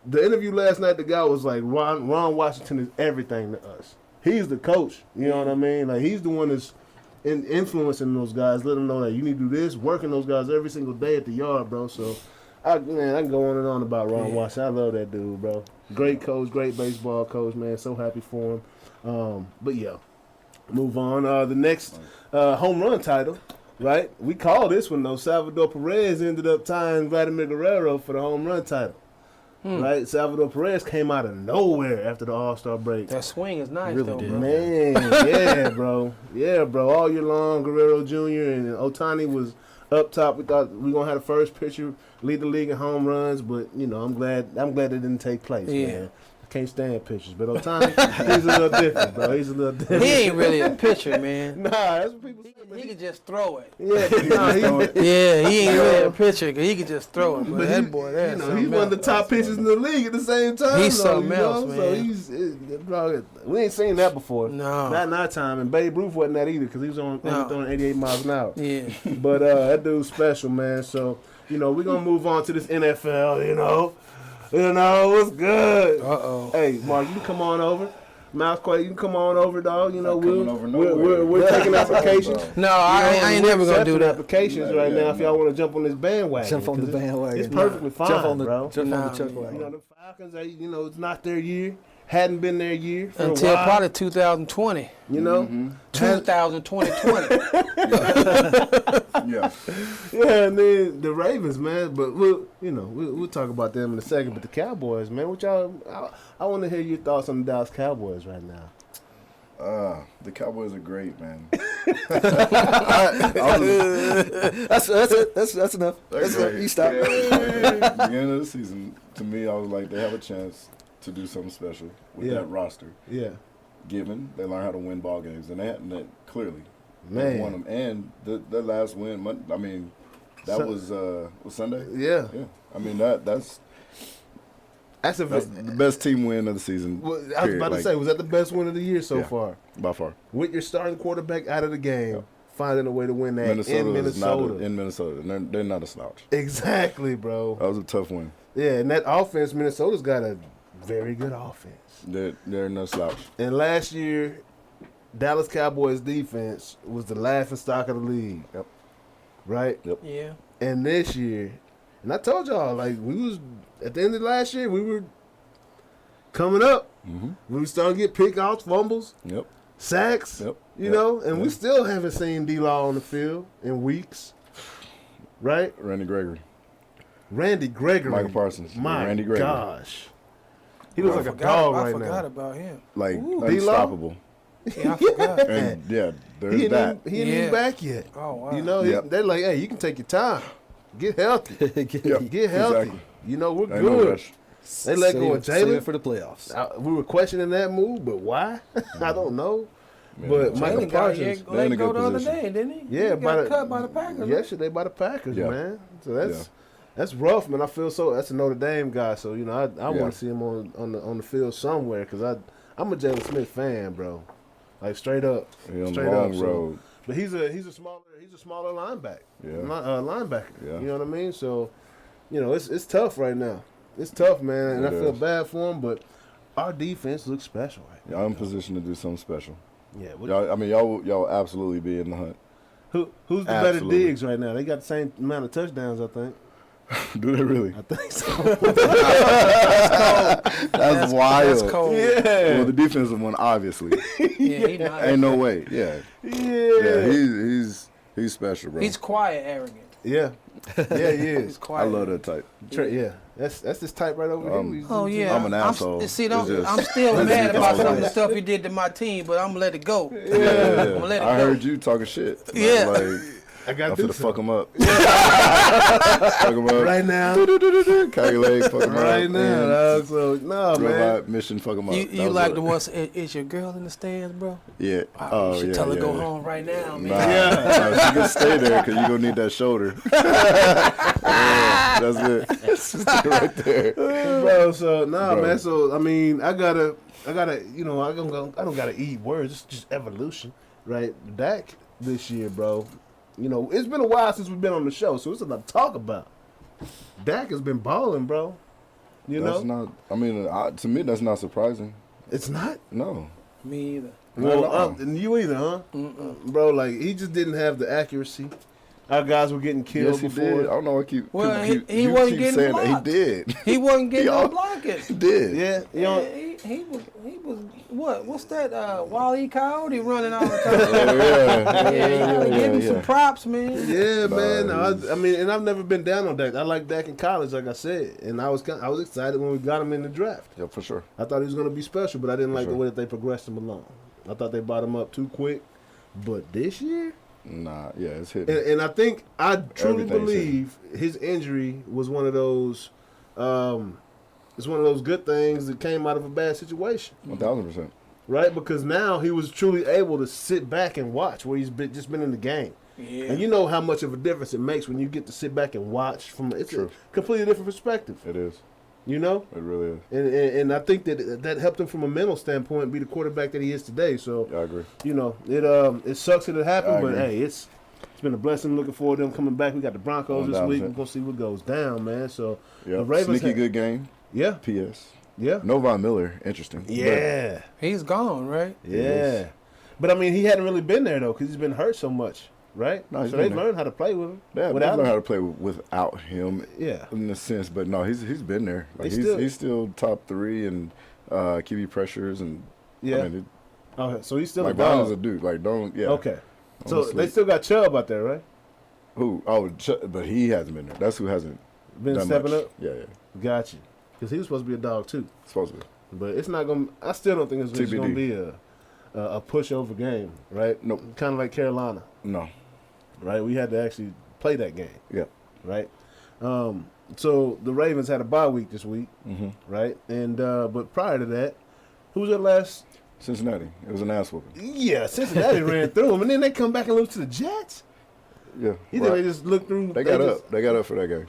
The interview last night, the guy was like, Ron Washington is everything to us. He's the coach. You know what I mean? Like he's the one that's influencing those guys, let them know that you need to do this, working those guys every single day at the yard, bro. So I can go on and on about Ron Washington. I love that dude, bro. Great coach, great baseball coach, man. So happy for him. But yeah, move on. The next home run title, right? We call this one though. Salvador Perez ended up tying Vladimir Guerrero for the home run title. Right? Salvador Perez came out of nowhere after the All-Star break. That swing is nice, Really though, did. bro. Man, yeah, bro. Yeah, bro. All year long, Guerrero Jr. and Ohtani was up top. We thought we were going to have the first pitcher lead the league in home runs, but, you know, I'm glad it didn't take place, man. I can't stand pitchers, but Ohtani, he's a little different, bro. He's a little different. He ain't really a pitcher, man. Nah, that's what people say. He can just throw it. Yeah, nah, He ain't really a pitcher, 'cause he can just throw it. But that boy, that's you know, he's one of the top pitchers in the league at the same time. He's though, something you know? else, So man. bro, we ain't seen that before. No. Not in our time. And Babe Ruth wasn't that either because he was only throwing 88 miles an hour. Yeah. But that dude's special, man. So, you know, we're going to move on to this NFL, you know. You know, what's good? Uh-oh. Hey, Mark, you can come on over. MouseQuake, you can come on over, dog. You know, We're we're taking applications. No, I ain't never going to do that. Applications right now if y'all want to jump on this bandwagon. Jump on the bandwagon. It's perfectly fine, Jump on the, bro. Jump on the chuck You wagon. know, the Falcons, you know, it's not their year. Hadn't been their year for Until a while. probably 2020. You know? 2020. Yeah. Yeah, and then the Ravens, man. But we'll talk about them in a second. But the Cowboys, man. What y'all? I want to hear your thoughts on the Dallas Cowboys right now. The Cowboys are great, man. That's enough. That's enough. You stop. Beginning of the season, to me, I was like, they have a chance to do something special with that roster. Yeah. Given they learn how to win ball games, and they clearly Man. they won them. And the last win, I mean, that was Sunday. Yeah. Yeah. I mean that's That's the best team win of the season. Well, I was about to say, was that the best win of the year so far? By far. With your starting quarterback out of the game, finding a way to win that in Minnesota. In Minnesota. And they're not a slouch. Exactly, bro. That was a tough win. Yeah, and that offense, Minnesota's got a very good offense. They're no slouch. And last year, Dallas Cowboys defense was the laughing stock of the league. Yep. Right? Yep. Yeah. And this year, and I told y'all, like, we was, at the end of last year, we were coming up. Mm-hmm. We were starting to get pick-outs, fumbles, Yep. sacks, Yep. you know, and we still haven't seen D-Law on the field in weeks. Right? Randy Gregory. Michael Parsons. My Randy Gregory. gosh. He looks like a dog right I forgot now. about him. Like, D-Lo? unstoppable. Yeah, I forgot. And, yeah, there's He that. ain't even back yet. Oh, wow. You know, Yep. they're like, hey, you can take your time. Get healthy. Yep. Get healthy. Exactly. You know, we're Ain't no good. rush. They let go of Save Jalen. it for the playoffs. We were questioning that move, but why? I don't know. Yeah. But Michael Jalen got Parsons, they're in let a go good the other position. day, didn't he? yeah, He got cut by the Packers. yesterday by the Packers, Yeah. man. So that's rough, man. I feel so. That's a Notre Dame guy, so you know I want to see him on the field somewhere because I'm a Jalen Smith fan, bro. Like straight up, He on the straight long up. road. But he's a smaller linebacker. Yeah. Linebacker. Yeah. You know what I mean? So, you know, it's tough right now. It's tough, man, and I feel bad for him. But our defense looks special right now. Y'all in position to do something special. Yeah. Y'all will absolutely be in the hunt. Who's the Absolutely. better digs right now? They got the same amount of touchdowns, I think. Do they really? I think so. That's wild. That's cold. Yeah. Well, the defensive one, obviously. Yeah, he not. Ain't no way. Yeah. Yeah. He's special, bro. He's quiet, arrogant. Yeah. Yeah, he He's is. quiet. I love that type. Yeah. That's this type right over here. Oh yeah, I'm an asshole. I'm still It's mad about some of the always- stuff he did to my team, but I'm gonna let it go. Yeah. I'm gonna let it I go. heard you talking shit. Yeah. Like, I got I'm to finna fuck him up. Fuck him up. right now. Calculate, fuck him up. Right now, dog. So no, man. Robot mission, fuck him up. You That was like it. the ones? Is your girl in the stands, bro? Yeah. Oh, you should tell her yeah, go yeah. home right now, man. Nah, she can stay there because you gonna need that shoulder. Yeah, that's it. Stay right there. Bro, so Bro. man. So I mean, I gotta, you know, I don't gotta eat words. It's just evolution, right? Dak this year, bro. You know, it's been a while since we've been on the show, so it's enough to talk about. Dak has been balling, bro. You That's know, not. I mean, to me, that's not surprising. it's not. No. Me either. Well, No. and you either, huh? Bro, like he just didn't have the accuracy. Our guys were getting killed Yes, he before. did. I don't know what keep. Well, people he you wasn't keep getting saying blocked. that he did. He wasn't getting He no blocking. He did. Yeah, you know. He was what's that Wile E. Coyote running all the time? Give him some props, man. Yeah, man. he's- I mean, and I've never been down on Dak. I like Dak in college, like I said, and I was excited when we got him in the draft. Yeah, for sure. I thought he was going to be special, but I didn't like sure. the way that they progressed him along. I thought they brought him up too quick. But this year, Nah, yeah, it's hitting. and I think I truly Everything's believe his injury was one of those. It's one of those good things that came out of a bad situation, 1,000%. right? Because now he was truly able to sit back and watch where he's just been in the game. Yeah. And you know how much of a difference it makes when you get to sit back and watch from it's True. a completely different perspective. It is. You know, It really is. and I think that helped him from a mental standpoint be the quarterback that he is today. So Yeah, I agree. you know, it sucks that it happened, I but agree. hey, it's been a blessing. Looking forward to them coming back. We got the Broncos this week. 1,000%. We're gonna see what goes down, man. So Yeah, the Ravens sneaky good game. Yeah, P.S. yeah, No Von Miller, interesting. yeah, He's gone, right? yeah. But I mean, he hadn't really been there though because he's been hurt so much, right? No, he's so been they've there. learned how to play with him. But yeah, without they learn him. how to play without him. Yeah. In a sense, but no, he's been there. Like They he's still top 3 and QB pressures and Yeah. I mean, Okay, so he's still like a Von dog. is a dude. Like don't Okay. So Don't they sleep. still got Chubb out there, right? Who? Oh, but he hasn't been there. That's who hasn't Been done stepping much. up. Yeah, yeah. Got you. Because he was supposed to be a dog too. Supposed to be. But it's not going to, I still don't think it's TBD. going to be a pushover game, right? Nope. Kind of like Carolina, No. right? We had to actually play that game, Yeah. right? So the Ravens had a bye week this week, Mm-hmm. right? And but prior to that, who was their last? Cincinnati. It was an ass whooping. Yeah, Cincinnati ran through them, and then they come back and lose to the Jets. Yeah. You think they just looked through? They got just- up. They got up for that game.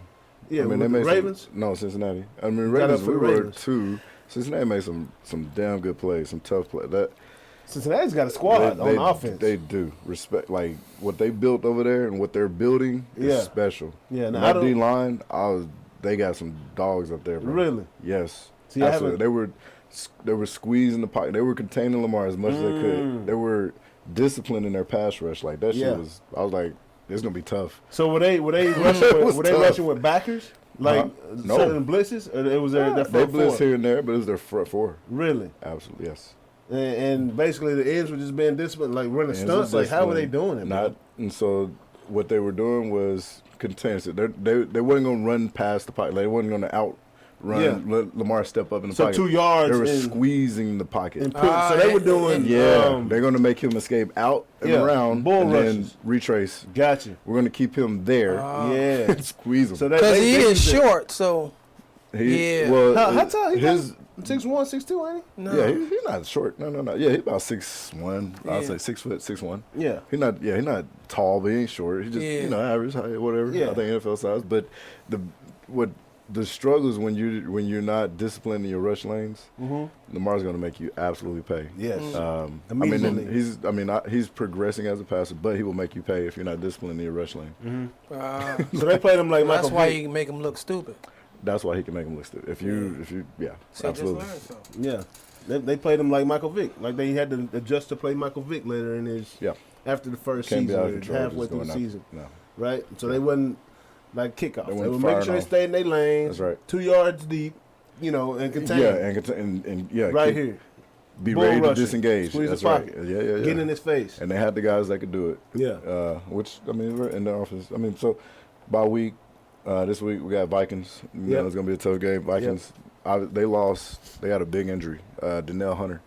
Yeah, I mean, with they the made Ravens. No, Cincinnati. I mean, Got up Ravens. for We the were Ravens. 2. Cincinnati made some damn good plays, some tough plays. That Cincinnati's got a squad they, on offense. They do respect like what they built over there and what they're building Yeah. is special. Yeah, And now I that D don't line, they got some dogs up there, bro. really. Yes, See, I absolutely. haven't- They were squeezing the pocket. They were containing Lamar as much as they could. They were disciplined in their pass rush. Like that Yeah. shit was. I was like, it's gonna be tough. So were they rushing It was were they tough. rushing with backers like No. certain blitzes, or it was their They front blitz four? here and there, but it was their front 4. Really, Absolutely, yes. and basically the ends were just being disciplined, like running Ends stunts. were Like how were they disciplined. doing it? man? Not, and so what they were doing was contained. So they wasn't gonna run past the pocket. They wasn't gonna outrun. Yeah. Let Lamar step up in the So pocket. 2 yards They were and- squeezing the pocket. and so they were doing Yeah, they're going to make him escape out and yeah, around, bull and rushes. then retrace. Gotcha. We're going to keep him there Yeah. and squeeze him. So that Because they he is used it. short, so he, yeah. well, How tall? He his, 6'1", 6'2", ain't no. yeah, he's not short. No. Yeah, he's about 6'1". I'd Yeah. say 6 foot, 6'1". he? Yeah. He's not tall, but he ain't short. He just Yeah. average height, whatever. Yeah. I think NFL size. But the struggles when you're not disciplined in your rush lanes, Lamar's going to make you absolutely pay. Yes. And he's progressing as a passer, but he will make you pay if you're not disciplined in your rush lane. So they played him like That's Michael why Vick. you can make him look stupid. That's why he can make him look stupid. If you, So absolutely. just learn something. Yeah. They played him like Michael Vick. Like they had to adjust to play Michael Vick later in his Yeah. after the first Can't be out of season, control. halfway just through the going out. season, No. right? So they wasn't like kickoff. They They wasn't were making firing sure they off. stayed in their lanes. That's right. 2 yards deep, and contain. Yeah, and yeah, right keep- here. Be Bull ready to rushing. disengage. Squeeze That's the right. pocket. Yeah. Get in his face. And they had the guys that could do it. Yeah. Which I mean, we're in the office. I mean, so by week, this week we got Vikings. Yep. It's gonna be a tough game. Vikings. They lost. They had a big injury. Donnell Hunter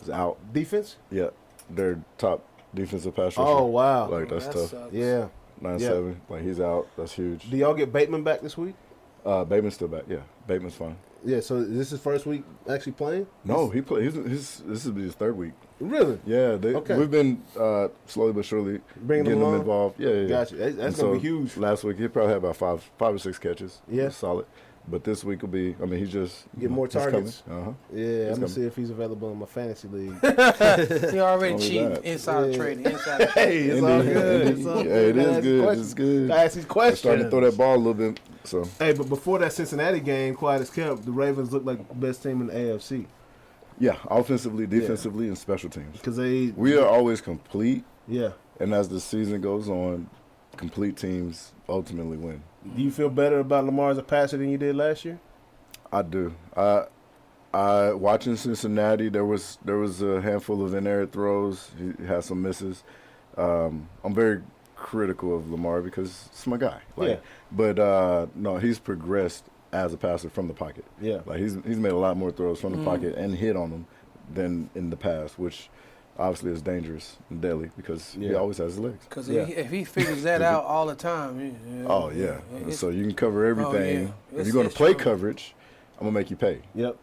is out. Defense? Yeah, their top defensive pass rusher. Oh, wow. Like that's That tough. sucks. Yeah. 9-7. Like he's out. That's huge. Do y'all get Bateman back this week? Bateman's still back. Yeah, Bateman's fine. Yeah, so is this his first week actually playing? No, he played. This will be his 3rd week. Really? Yeah, Okay. we've been slowly but surely Bringing getting him them along? involved. Yeah. Gotcha. That's And going to be huge. Last week he probably had about five or six catches. Yeah. Solid. But this week will be. I mean, he's just Get more he's coming. targets. Uh-huh. Yeah, I'm going coming. to see if he's available in my fantasy league. He already Only cheating that. inside Yeah. trading. Inside Hey, it's all Indeed. good. Indeed. It's all Yeah, good. it is Ask these good. questions. It's good. Ask these I'm questions. starting to throw that ball a little bit. So Hey, but before that Cincinnati game, quiet as kept, the Ravens looked like the best team in the AFC yeah, offensively, defensively, and special teams. because they, We are always complete, yeah, and as the season goes on, complete teams ultimately win. Do you feel better about Lamar as a passer than you did last year? I do. I watching Cincinnati, there was a handful of in-air throws. He had some misses. I'm very critical of Lamar because it's my guy. Yeah. But no, he's progressed as a passer from the pocket. Yeah. Like he's made a lot more throws from the pocket and hit on them than in the past, which obviously is dangerous and deadly because he always has his legs. Because Yeah. if he figures that out all the time, Oh yeah. it's- So you can cover everything. yeah. If you're going to play true. coverage, I'm gonna make you pay. Yep.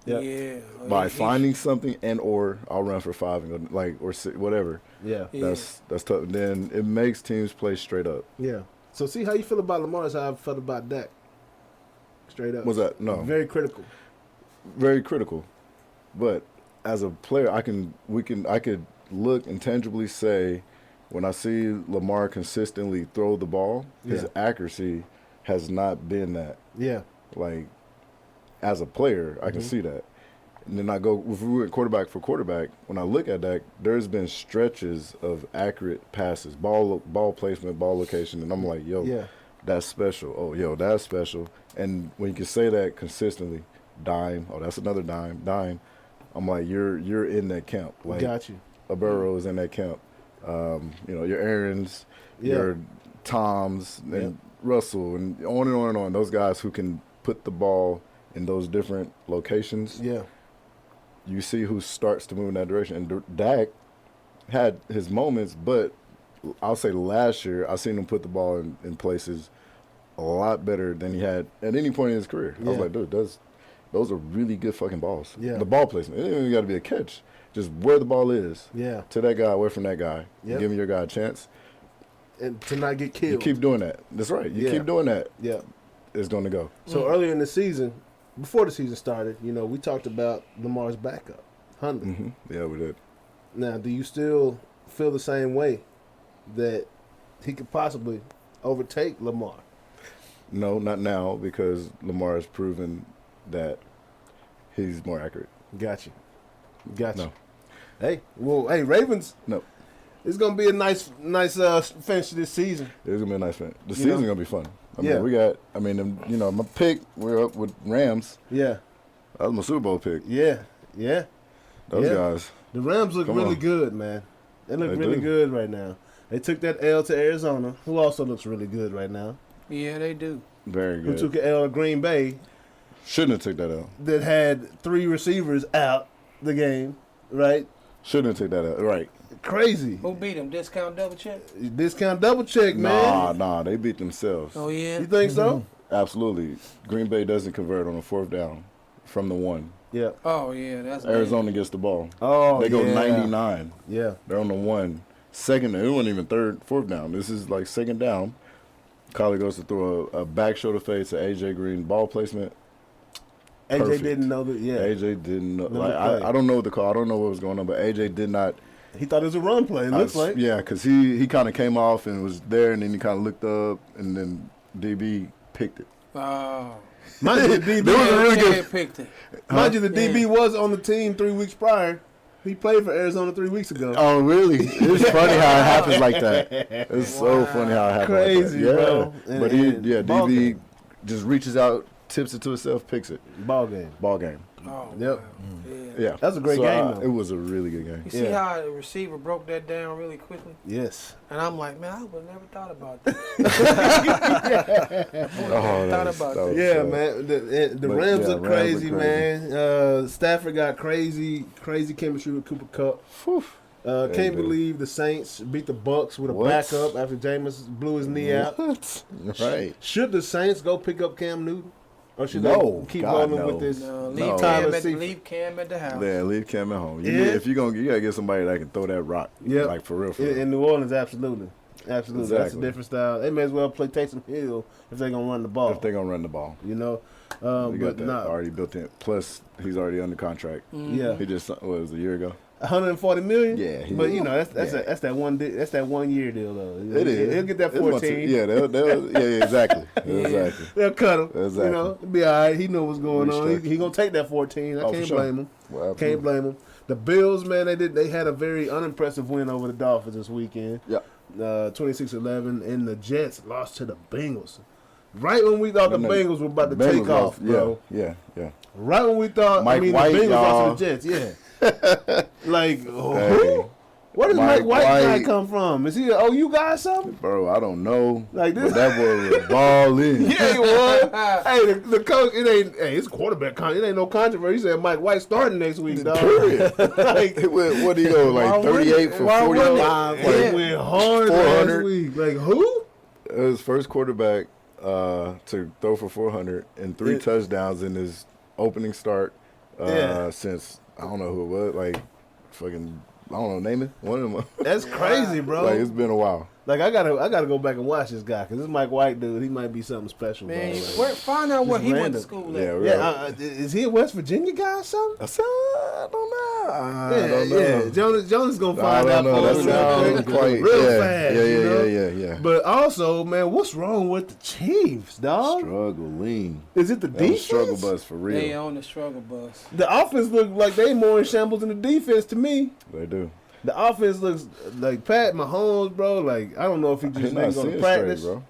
Yep. Yeah. By He- finding something and or I'll run for 5 and go or 6, whatever. Yeah. Yeah. That's tough. Then it makes teams play straight up. Yeah. So see how you feel about Lamar is how I felt about Dak. Straight up. What's that? No. Very critical. Very critical. But as a player, I could look and tangibly say when I see Lamar consistently throw the ball, his Yeah. accuracy has not been that. Yeah. Like as a player, I can see that. And then I go, if we went quarterback for quarterback, when I look at that, there's been stretches of accurate passes, ball placement, ball location, and I'm like, yo, Yeah. that's special. Oh, yo, that's special. And when you can say that consistently, dime, oh, that's another dime. I'm like, you're in that camp. Like Got you. a Burrow is in that camp. Your Aarons, Yeah. your Toms, and Yeah. Russell, and on and on and on. Those guys who can put the ball in those different locations. Yeah. You see who starts to move in that direction. And Dak had his moments, but I'll say last year I seen him put the ball in places a lot better than he had at any point in his career. I was Yeah. like, dude, those are really good fucking balls. Yeah. The ball placement. It ain't even got to be a catch. Just where the ball is. Yeah. To that guy, away from that guy. Yep. Giving your guy a chance. And to not get killed. You keep doing that. That's right. You Yeah. keep doing that. Yeah. It's going to go. So earlier in the season, before the season started, we talked about Lamar's backup, Hundley. Hmm. Yeah, we did. Now, do you still feel the same way that he could possibly overtake Lamar? No, not now because Lamar has proven that he's more accurate. Got you. No. Hey, Ravens. No. It's gonna be a nice finish to this season. It's gonna be a nice finish. The You season's know? gonna be fun. Yeah. My pick. We're up with Rams. Yeah, That was my Super Bowl pick. yeah. Those Yeah. guys. The Rams look Come really on. good, man. They look They really do. good right now. They took that L to Arizona, who also looks really good right now. Yeah, they do. Very Who good. took an L to Green Bay Shouldn't have took that out. that had 3 receivers out the game, right? Shouldn't have took that out. Right. Crazy. Who beat him? Discount double check? Discount double check, man. Nah. They beat themselves. Oh, yeah? You think so? Absolutely. Green Bay doesn't convert on a 4th down from the 1. Yeah. Oh, yeah. That's Arizona gets the ball. Oh, They go yeah. 99. Yeah. They're on the 1. Second, it wasn't even 4th down. This is like 2nd down. Collie goes to throw a back shoulder fade to A.J. Green. Ball placement. AJ Perfect. didn't know that. Yeah. A.J. didn't know. Know Like, the play. I don't know what the call. I don't know what was going on, but A.J. did not. He thought it was a run play. It looks like. Yeah, because he kind of came off and was there, and then he kind of looked up, and then DB picked it. Oh. Mind you, the DB, There was a really good- Chad picked it. mind you, the Yeah. DB was on the team 3 weeks prior. He played for Arizona 3 weeks ago. Oh, really? It's funny how it happens like that. It's so Wow. funny how it happens. Crazy, like that. Yeah. bro. And- But and ball DB game. just reaches out, tips it to himself, picks it. Ball game. Ball game. Oh, Yep. wow. Yeah. Yeah. That was a great game, though. It was a really good game. You see Yeah. how the receiver broke that down really quickly? Yes. And I'm like, man, I would have never thought about that. Oh, Thought about that. Yeah, man. The But, Rams yeah, look Rams crazy, look crazy. man. Stafford got crazy chemistry with Cooper Kupp. Can't dude. believe the Saints beat the Bucks with a What? backup after Jameis blew his knee out. What? Right. Should the Saints go pick up Cam Newton, or should No, they keep God, rolling no. with this? No, No. leave, Tyler Cam at, Seifert. leave Cam at the house. Yeah, leave Cam at home. Yeah. If you gotta get somebody that can throw that rock. Yep. Like for real. In New Orleans, absolutely. That's a Exactly. different style. They may as well play Taysom Hill if they're gonna run the ball. If they're gonna run the ball. You know, We got but that nah, already built in. Plus, he's already under contract. yeah, He just what was it, a year ago. 140 million. Yeah, he- but that's yeah. that's that one year deal though. It is. He'll get that It's about 14. yeah, yeah, exactly. Exactly. They'll cut him. Exactly. You know, it'll be all right. He know what's going on. Restructure. He gonna take that 14. I Oh, for can't sure. blame him. Well, Can't absolutely. blame him. The Bills, man, they had a very unimpressive win over the Dolphins this weekend. Yeah. 26-11, and the Jets lost to the Bengals. Right when we thought the Bengals were about to Bengals take off, bro. Yeah. Right when we thought, White, the Bengals lost to the Jets. Yeah. Like, who? Where does Mike White guy come from? Is he an OU guy or something? Bro, I don't know. Like this, but that boy was balling. Yeah, he was. Hey, the coach, it ain't. Hey, it's quarterback. It ain't no controversy. He said Mike White starting next week, dog. Period. Like, what did he go? Like 38 for 45. Like, went hard 400. last week. Like who? It was first quarterback to throw for 400 and 3 touchdowns in his opening start since I don't know who it was. Like fucking. I don't know, name it. One of them. That's crazy, bro. Like it's been a while. Like I gotta go back and watch this guy because this Mike White dude, he might be something special. Man, bro. find out where he went to school at. Yeah, is he a West Virginia guy or something? I don't know. I don't know. Yeah, Jonas gonna find out for us real fast. Yeah. But also, man, what's wrong with the Chiefs, dog? Struggling. Is it the defense? Struggle bus for real. They on the struggle bus. The offense look like they more in shambles than the defense to me. They do. The offense looks like Pat Mahomes, bro. Like I don't know if he just didn't go to practice, bro.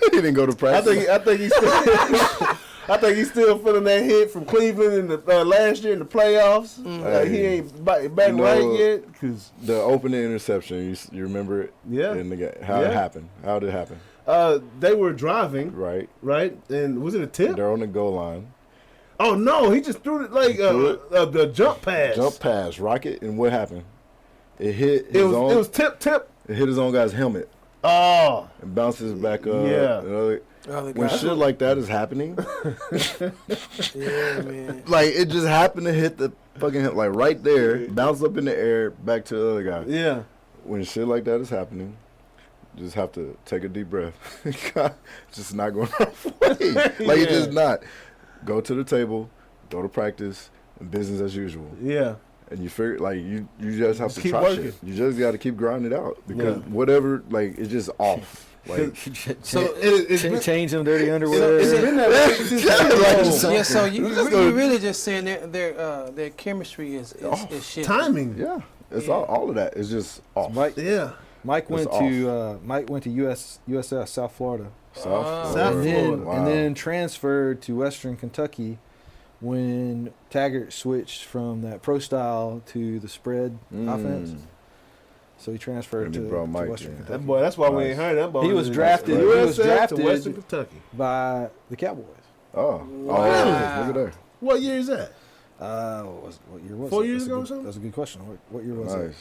He didn't go to practice. I think he's still. I think he's still feeling that hit from Cleveland in the last year in the playoffs. Like he ain't back right yet. Cause the opening interception, you remember it? Yeah. In the game, how it happened? How did it happen? They were driving, right, and was it a tip? They're on the goal line. Oh no, he just threw it like the jump pass. Jump pass, rocket, and what happened? It hit. It was tip. It hit his own guy's helmet. Oh, and bounces back up. Yeah. When shit like that is happening, yeah, man. Like it just happened to hit the fucking like right there, bounce up in the air, back to the other guy. Yeah. When shit like that is happening, you just have to take a deep breath. It's just not going our way. Like it's just not. Go to the table, go to practice, and business as usual. Yeah. And you figure like you just have to keep try working. shit. You just got to keep grinding it out because whatever like it's just off. Like so change them dirty underwear. It's been that way since yeah, so you really just saying their chemistry is shit. Timing. Yeah, it's all of that. It's just off. Mike went off. to USF South Florida. South Florida. And then transferred to Western Kentucky when Taggart switched from that pro style to the spread offense. So he transferred to Western Kentucky. That's why we ain't heard that boy. He was drafted. To Western Kentucky by the Cowboys. Oh, wow. Really? Look at that. What year is that? What year was it? 4 years ago or something? That's a good question. What year was it?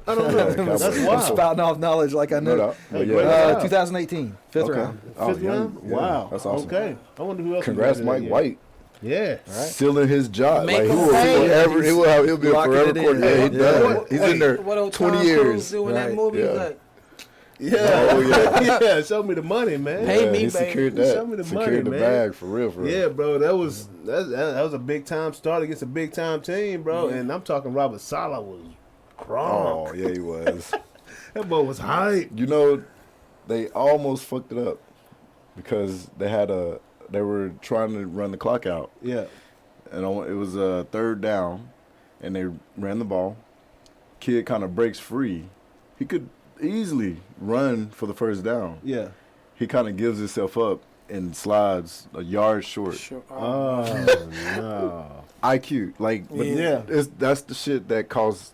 I don't know. That's wild. I'm spouting off knowledge like I know. No doubt. 2018, fifth round. Fifth round? Yeah. Wow. That's awesome. Okay. I wonder who else. Congrats, Mike White. Yeah. Right. Sealing his job. Make like him he'll be a forever it in. coordinator. Yeah, he does. He's in there What old 20 Tom years. Cruise doing that movie? Yeah. Like, Yeah. Oh, yeah. Yeah. Show me the money, man. Pay me, he baby. secured that. Show me the money, Secured the man. bag for real. Yeah, bro. That was a big time start against a big time team, bro. And I'm talking Robert Saleh was Oh, crunk. yeah, he was. That boy was hype. You know, they almost fucked it up because they were trying to run the clock out. Yeah. And it was a third down, and they ran the ball. Kid kind of breaks free. He could easily run for the first down. Yeah. He kind of gives himself up and slides a yard short. sure. Oh no. IQ, like, but Yeah. that's the shit that caused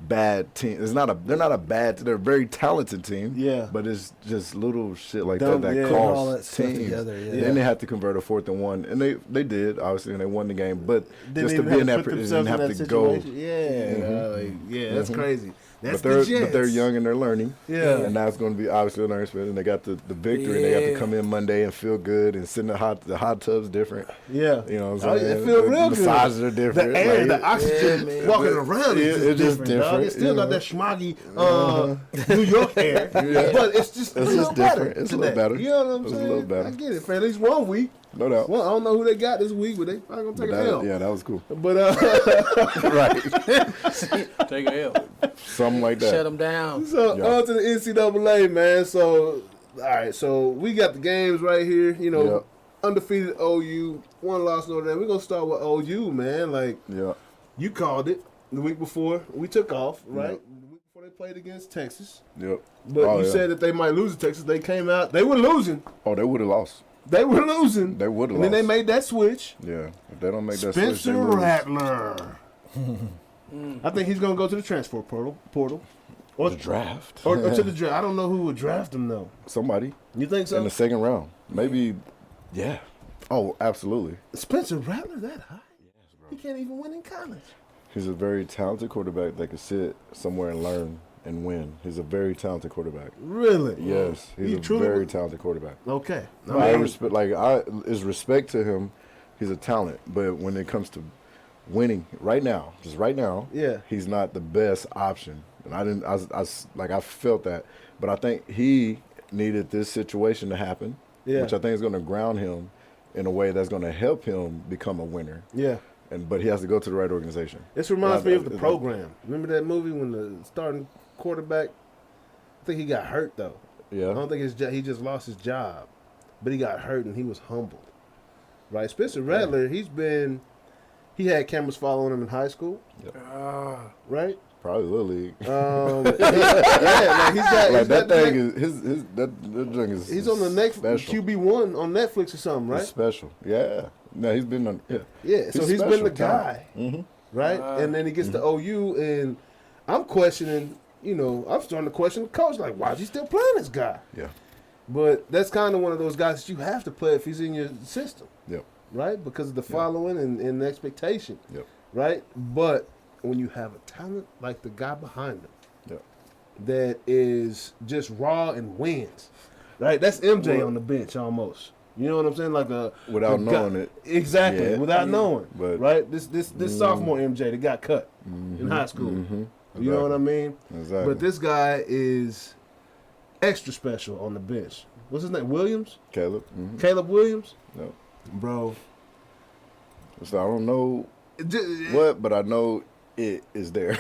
bad team. They're not a bad. They're a very talented team. Yeah. But it's just little shit like Dumb, that yeah. costs All that stuff teams. together, yeah. Then they had to convert a 4th and 1, and they did obviously, and they won the game. But Didn't just to even be in have that, put didn't themselves have in that to go. situation. Yeah, that's crazy. That's But the Jets. they're young and they're learning. Yeah. And now it's going to be obviously a learning experience. And they got the victory, and they have to come in Monday and feel good and sit in the hot tub's different. Yeah. You know what I'm Oh, saying? it feel real the good. Massages are different. The air, Like, the oxygen man. walking around is just different, dog. It still got that schmoggy New York air, but it's just a little better. It's a little better. You know what I'm It's a saying? little better. I get it. For at least 1 week. No doubt. Well, I don't know who they got this week, but they probably gonna take a L. Yeah, that was cool. But Right. Take a L. Something like that. Shut them down. so Yeah. on to the NCAA, man. So all right, so we got the games right here. You know, Yeah. undefeated OU, 1 loss Notre Dame. We're gonna start with OU, man. Like Yeah. you called it the week before we took off, right? The week before before they played against Texas. Yep. But you said that they might lose to Texas. They came out. They were losing. Oh, they would have lost. They were losing. They would have And lost. then they made that switch. Yeah. If they don't make that switch, they Spencer lose. Rattler. I think he's going to go to the transfer portal. Or The draft. Or to the draft. I don't know who would draft him, though. Somebody You think so? in the second round. Maybe, yeah. Oh, absolutely. Spencer Rattler that high? Yes, bro. He can't even win in college. He's a very talented quarterback that could sit somewhere and learn and win. He's a very talented quarterback. Really? Yes, he's a very talented quarterback. Okay. I respect, is respect to him. He's a talent, but when it comes to winning right now, Yeah. he's not the best option. And I felt that, but I think he needed this situation to happen, which I think is going to ground him in a way that's going to help him become a winner. Yeah. But he has to go to the right organization. This reminds me of the program. Remember that movie when the starting quarterback, I think he got hurt, though. Yeah. I don't think he just lost his job, but he got hurt and he was humbled. Right? Spencer Rattler, he had cameras following him in high school. Yep. Right? Probably Little League. He's got that thing is that thing is. He's on the next special. QB1 on Netflix or something, right? It's special. Yeah. No, he's been on. Yeah. So he's been the guy, right? Wow. And then he gets to OU, and I'm questioning. I'm starting to question the coach. Like, why is he still playing this guy? Yeah. But that's kind of one of those guys that you have to play if he's in your system. Yep. Right? Because of the following and the expectation. Yep. Right? But when you have a talent like the guy behind him Yep. that is just raw and wins, right? That's MJ on the bench almost. You know what I'm saying? Like without knowing it. Exactly. Yeah. Without knowing. But right? This sophomore MJ that got cut in high school. Exactly. You know what I mean? Exactly. But this guy is extra special on the bench. What's his name? Williams? Caleb. Caleb Williams? No. Bro. So I don't know what, but I know it is there.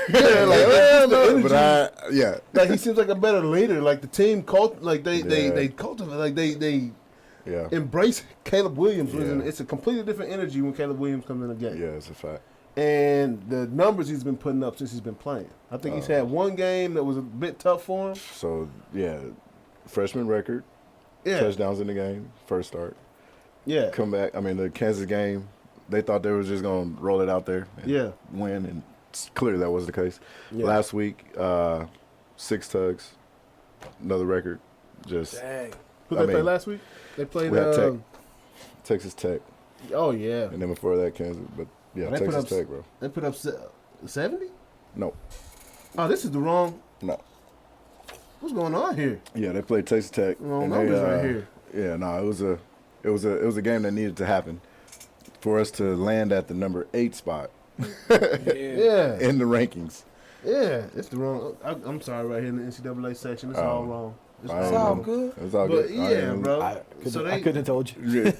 Like he seems like a better leader. Like the team they cultivate, like they embrace Caleb Williams. Yeah. It's a completely different energy when Caleb Williams comes in the game. Yeah, it's a fact. And the numbers he's been putting up since he's been playing. I think he's had one game that was a bit tough for him. So freshman record. Yeah. Touchdowns in the game, first start. Yeah. Come back. I mean, the Kansas game, they thought they were just going to roll it out there and win, and clearly that was the case. Yeah. Last week, 6 tugs, another record. Just Dang. Who they played last week? They played we had Texas Tech. Oh, yeah. And then before that, Kansas. But, Texas Tech, bro. They put up 70? No. Oh, this is the wrong. No. What's going on here? Yeah, they played Texas Tech. Wrong numbers right here. Yeah, no, it was a game that needed to happen for us to land at the number 8 spot. Yeah. In the rankings. Yeah, it's the wrong. I'm sorry, right here in the NCAA section, it's all wrong. It's all good. It's all But good. yeah, bro. I couldn't have told you.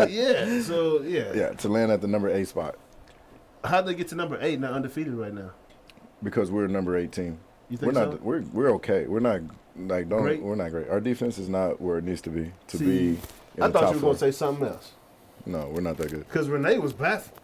Yeah. So yeah. Yeah, to land at the number 8 spot How'd they get to number 8, not undefeated right now? because we're number 18. You think We're not. so? We're okay. We're not like Great? we're not great. Our defense is not where it needs to be See, be. In I the thought top you were four. gonna say something else No, we're not that good. because Renee was baffled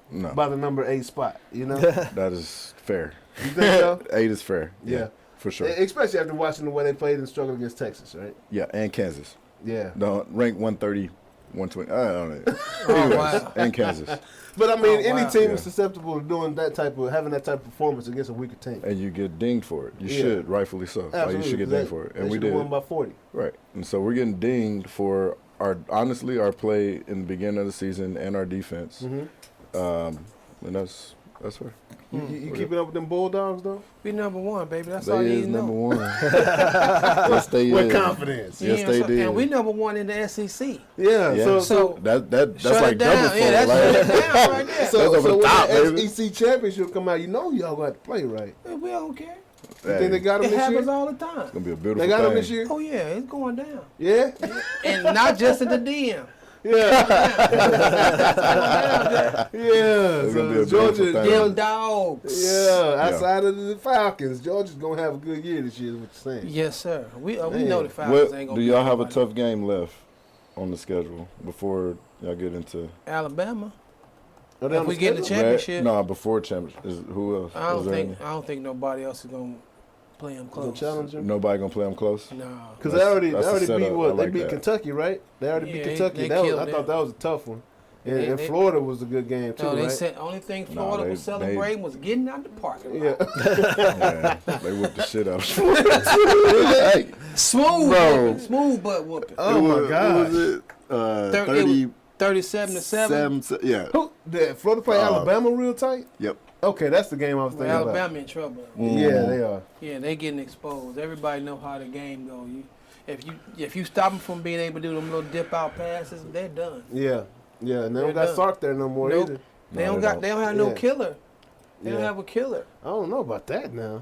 No, by the number 8 spot. You know, that is fair. you think so? 8 is fair. Yeah. For sure. Especially after watching the way they played and struggled against Texas, right? Yeah, and Kansas. Yeah. No, rank 130, 120. I don't know. Oh, Anyways, wow. and Kansas. But I mean, Oh, wow. any team Yeah. is susceptible to doing having that type of performance against a weaker team. And you get dinged for it. You Yeah. should, rightfully so. Like, you should get dinged for it. And we They did. won by 40. Right. And so we're getting dinged for our play in the beginning of the season and our defense. And that's fair. You keeping up with them Bulldogs though? We number 1, baby. That's all They you is need to know. number 1. Yes, they With is. confidence. Yes, they did. And we number 1 in the SEC. Yeah. Yeah. So That's shut like it down. double for Yeah, that's shut it like, down right there. That's over the when top, the baby. SEC championship come out, you know y'all gonna have to play, right? We don't care. You think they got them It this happens year? all the time. It's gonna be a beautiful They got them thing. this year? Oh yeah, it's going down. Yeah? And not just at the DM. Yeah. Yeah. It's gonna be So a Georgia, beautiful thing. Them dogs. yeah, outside of the Falcons, Georgia's gonna have a good year this year, is what you're saying. Yes, sir. We Man. know the Falcons ain't What, gonna do beat y'all have a nobody. tough game left on the schedule before y'all get into? Alabama. Are they If on we the get in the schedule? championship, No, before championship. Who else? I Is there don't think nobody else is gonna play them The close. challenger? nobody gonna play them close? No. Because they That's- already that's a beat setup. what? I They like beat that. Kentucky, right? They already beat Yeah, Kentucky. they That was, killed I them. thought that was a tough one. And, Yeah, and they- Florida was a good game too, No, they right? said only thing Florida they- was celebrating was getting out the parking lot. Yeah. Yeah, they whipped the shit out. Smooth, Bro. whooping, smooth butt whooping. Oh my God. What was it? 37-7. Yeah. Who did Florida play Alabama real tight? Yep. Okay, that's the game I was thinking about. Alabama in trouble. Yeah, they are. Yeah, they getting exposed. Everybody know how the game go. If you stop them from being able to do them little dip out passes, they're done. Yeah, yeah, and they They're don't got done. Sark there no more Nope. either. They No, don't they got. They don't have no Yeah. killer. They don't Yeah. have a killer. I don't know about that now.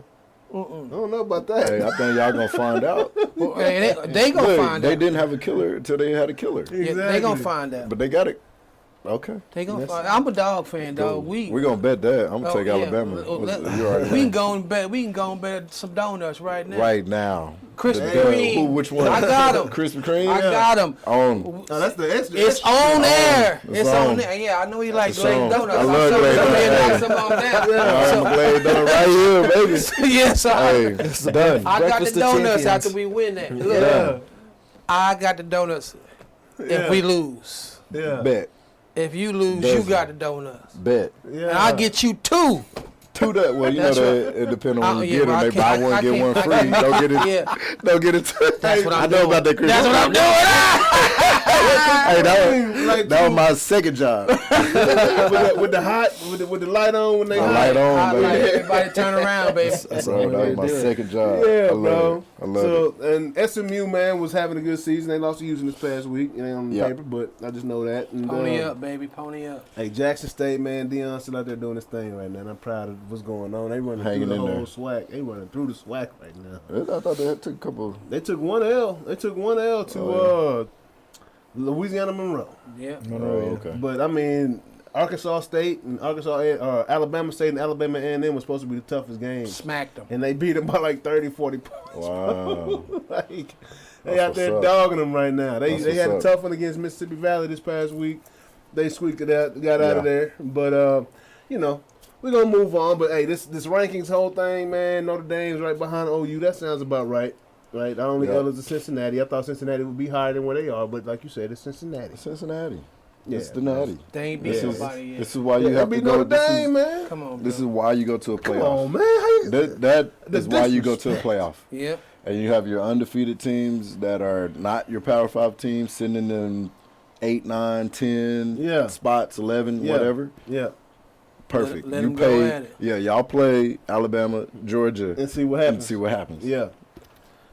I Mm-mm. don't know about that. Hey, I think y'all gonna find out. Well, hey, they gonna Look, find they out. didn't have a killer until they had a killer. Yeah, they gonna find out. But they got it. Okay. They gonna That's- find. I'm a dog fan, dog. We're gonna bet that. I'm gonna take Alabama. You already We know. can go and bet. We can go and bet some donuts right now. Right now. Krispy The- Kreme. Which one? I got 'em. Krispy Kreme? I got them. On. Oh, that's the extra. It's on there. It's It's on on. there. Yeah, I know you like It's glazed on. donuts. I I'm love sure glazed somebody donuts. knows some on that. I'm glad done right here, baby. So, yes, Hey, it's done. I got the Breakfast of donuts champions. after we win that. Look, Done. I got the donuts if we lose. Yeah. Bet. If you lose, you Dozen. got the donuts. Bet. Yeah. And I'll get you two. To that. Well, you know That's that it depends on when you yeah, get but them. I They buy can't- one, I get one can't- free. Don't get it. Yeah, Don't get it. that's what I I'm know doing. about that Krispy That's what I'm Kreme. doing. Hey, that was my second job. with the hot with the light on when they The hot. light on, I like baby. everybody turn around, baby. That's Bro, the that only was way my to do it. second job. Yeah, I love bro. it. I love it. So and SMU man was having a good season. They lost to Houston this past week. It ain't on the Yep. paper, but I just know that. And, Pony up, baby. Pony up. Hey, Jackson State man, Dion's still out there doing his thing right now. And I'm proud of what's going on. They running Hanging through the in whole there. SWAC. They running through the SWAC right now. I thought they took a couple. They took one L. They took one L to Louisiana Monroe. Yeah. Oh, okay. But I mean, Arkansas State and Alabama State and Alabama A&M was supposed to be the toughest game, Smacked them. and they beat them by like 30, 40 points. Wow. Like they That's out there what's up. dogging them right now. They That's had a what's up. tough one against Mississippi Valley this past week. They squeaked it out, got out Yeah. of there. But you know, we're gonna move on. But hey, this rankings whole thing, man. Notre Dame's right behind OU. That sounds about right. Right, the only Yeah. others are Cincinnati. I thought Cincinnati would be higher than where they are, but like you said, it's Cincinnati. Cincinnati. Yeah. It's the natty. They ain't beat This is, nobody yet. this is why you Yeah, have they to beat go. Notre Dame, man. Come on, This is bro. why you go to a Come playoff. on, man. How you, That The is why you go to a playoff. Yep. And you have your undefeated teams that are not your Power 5 teams sitting in them 8, 9, 10 Yeah. spots, 11, Yeah. whatever. yeah, Perfect. Let you 'em go pay. at it. Yeah, y'all play Alabama, Georgia, and see what and happens. see what happens. Yeah,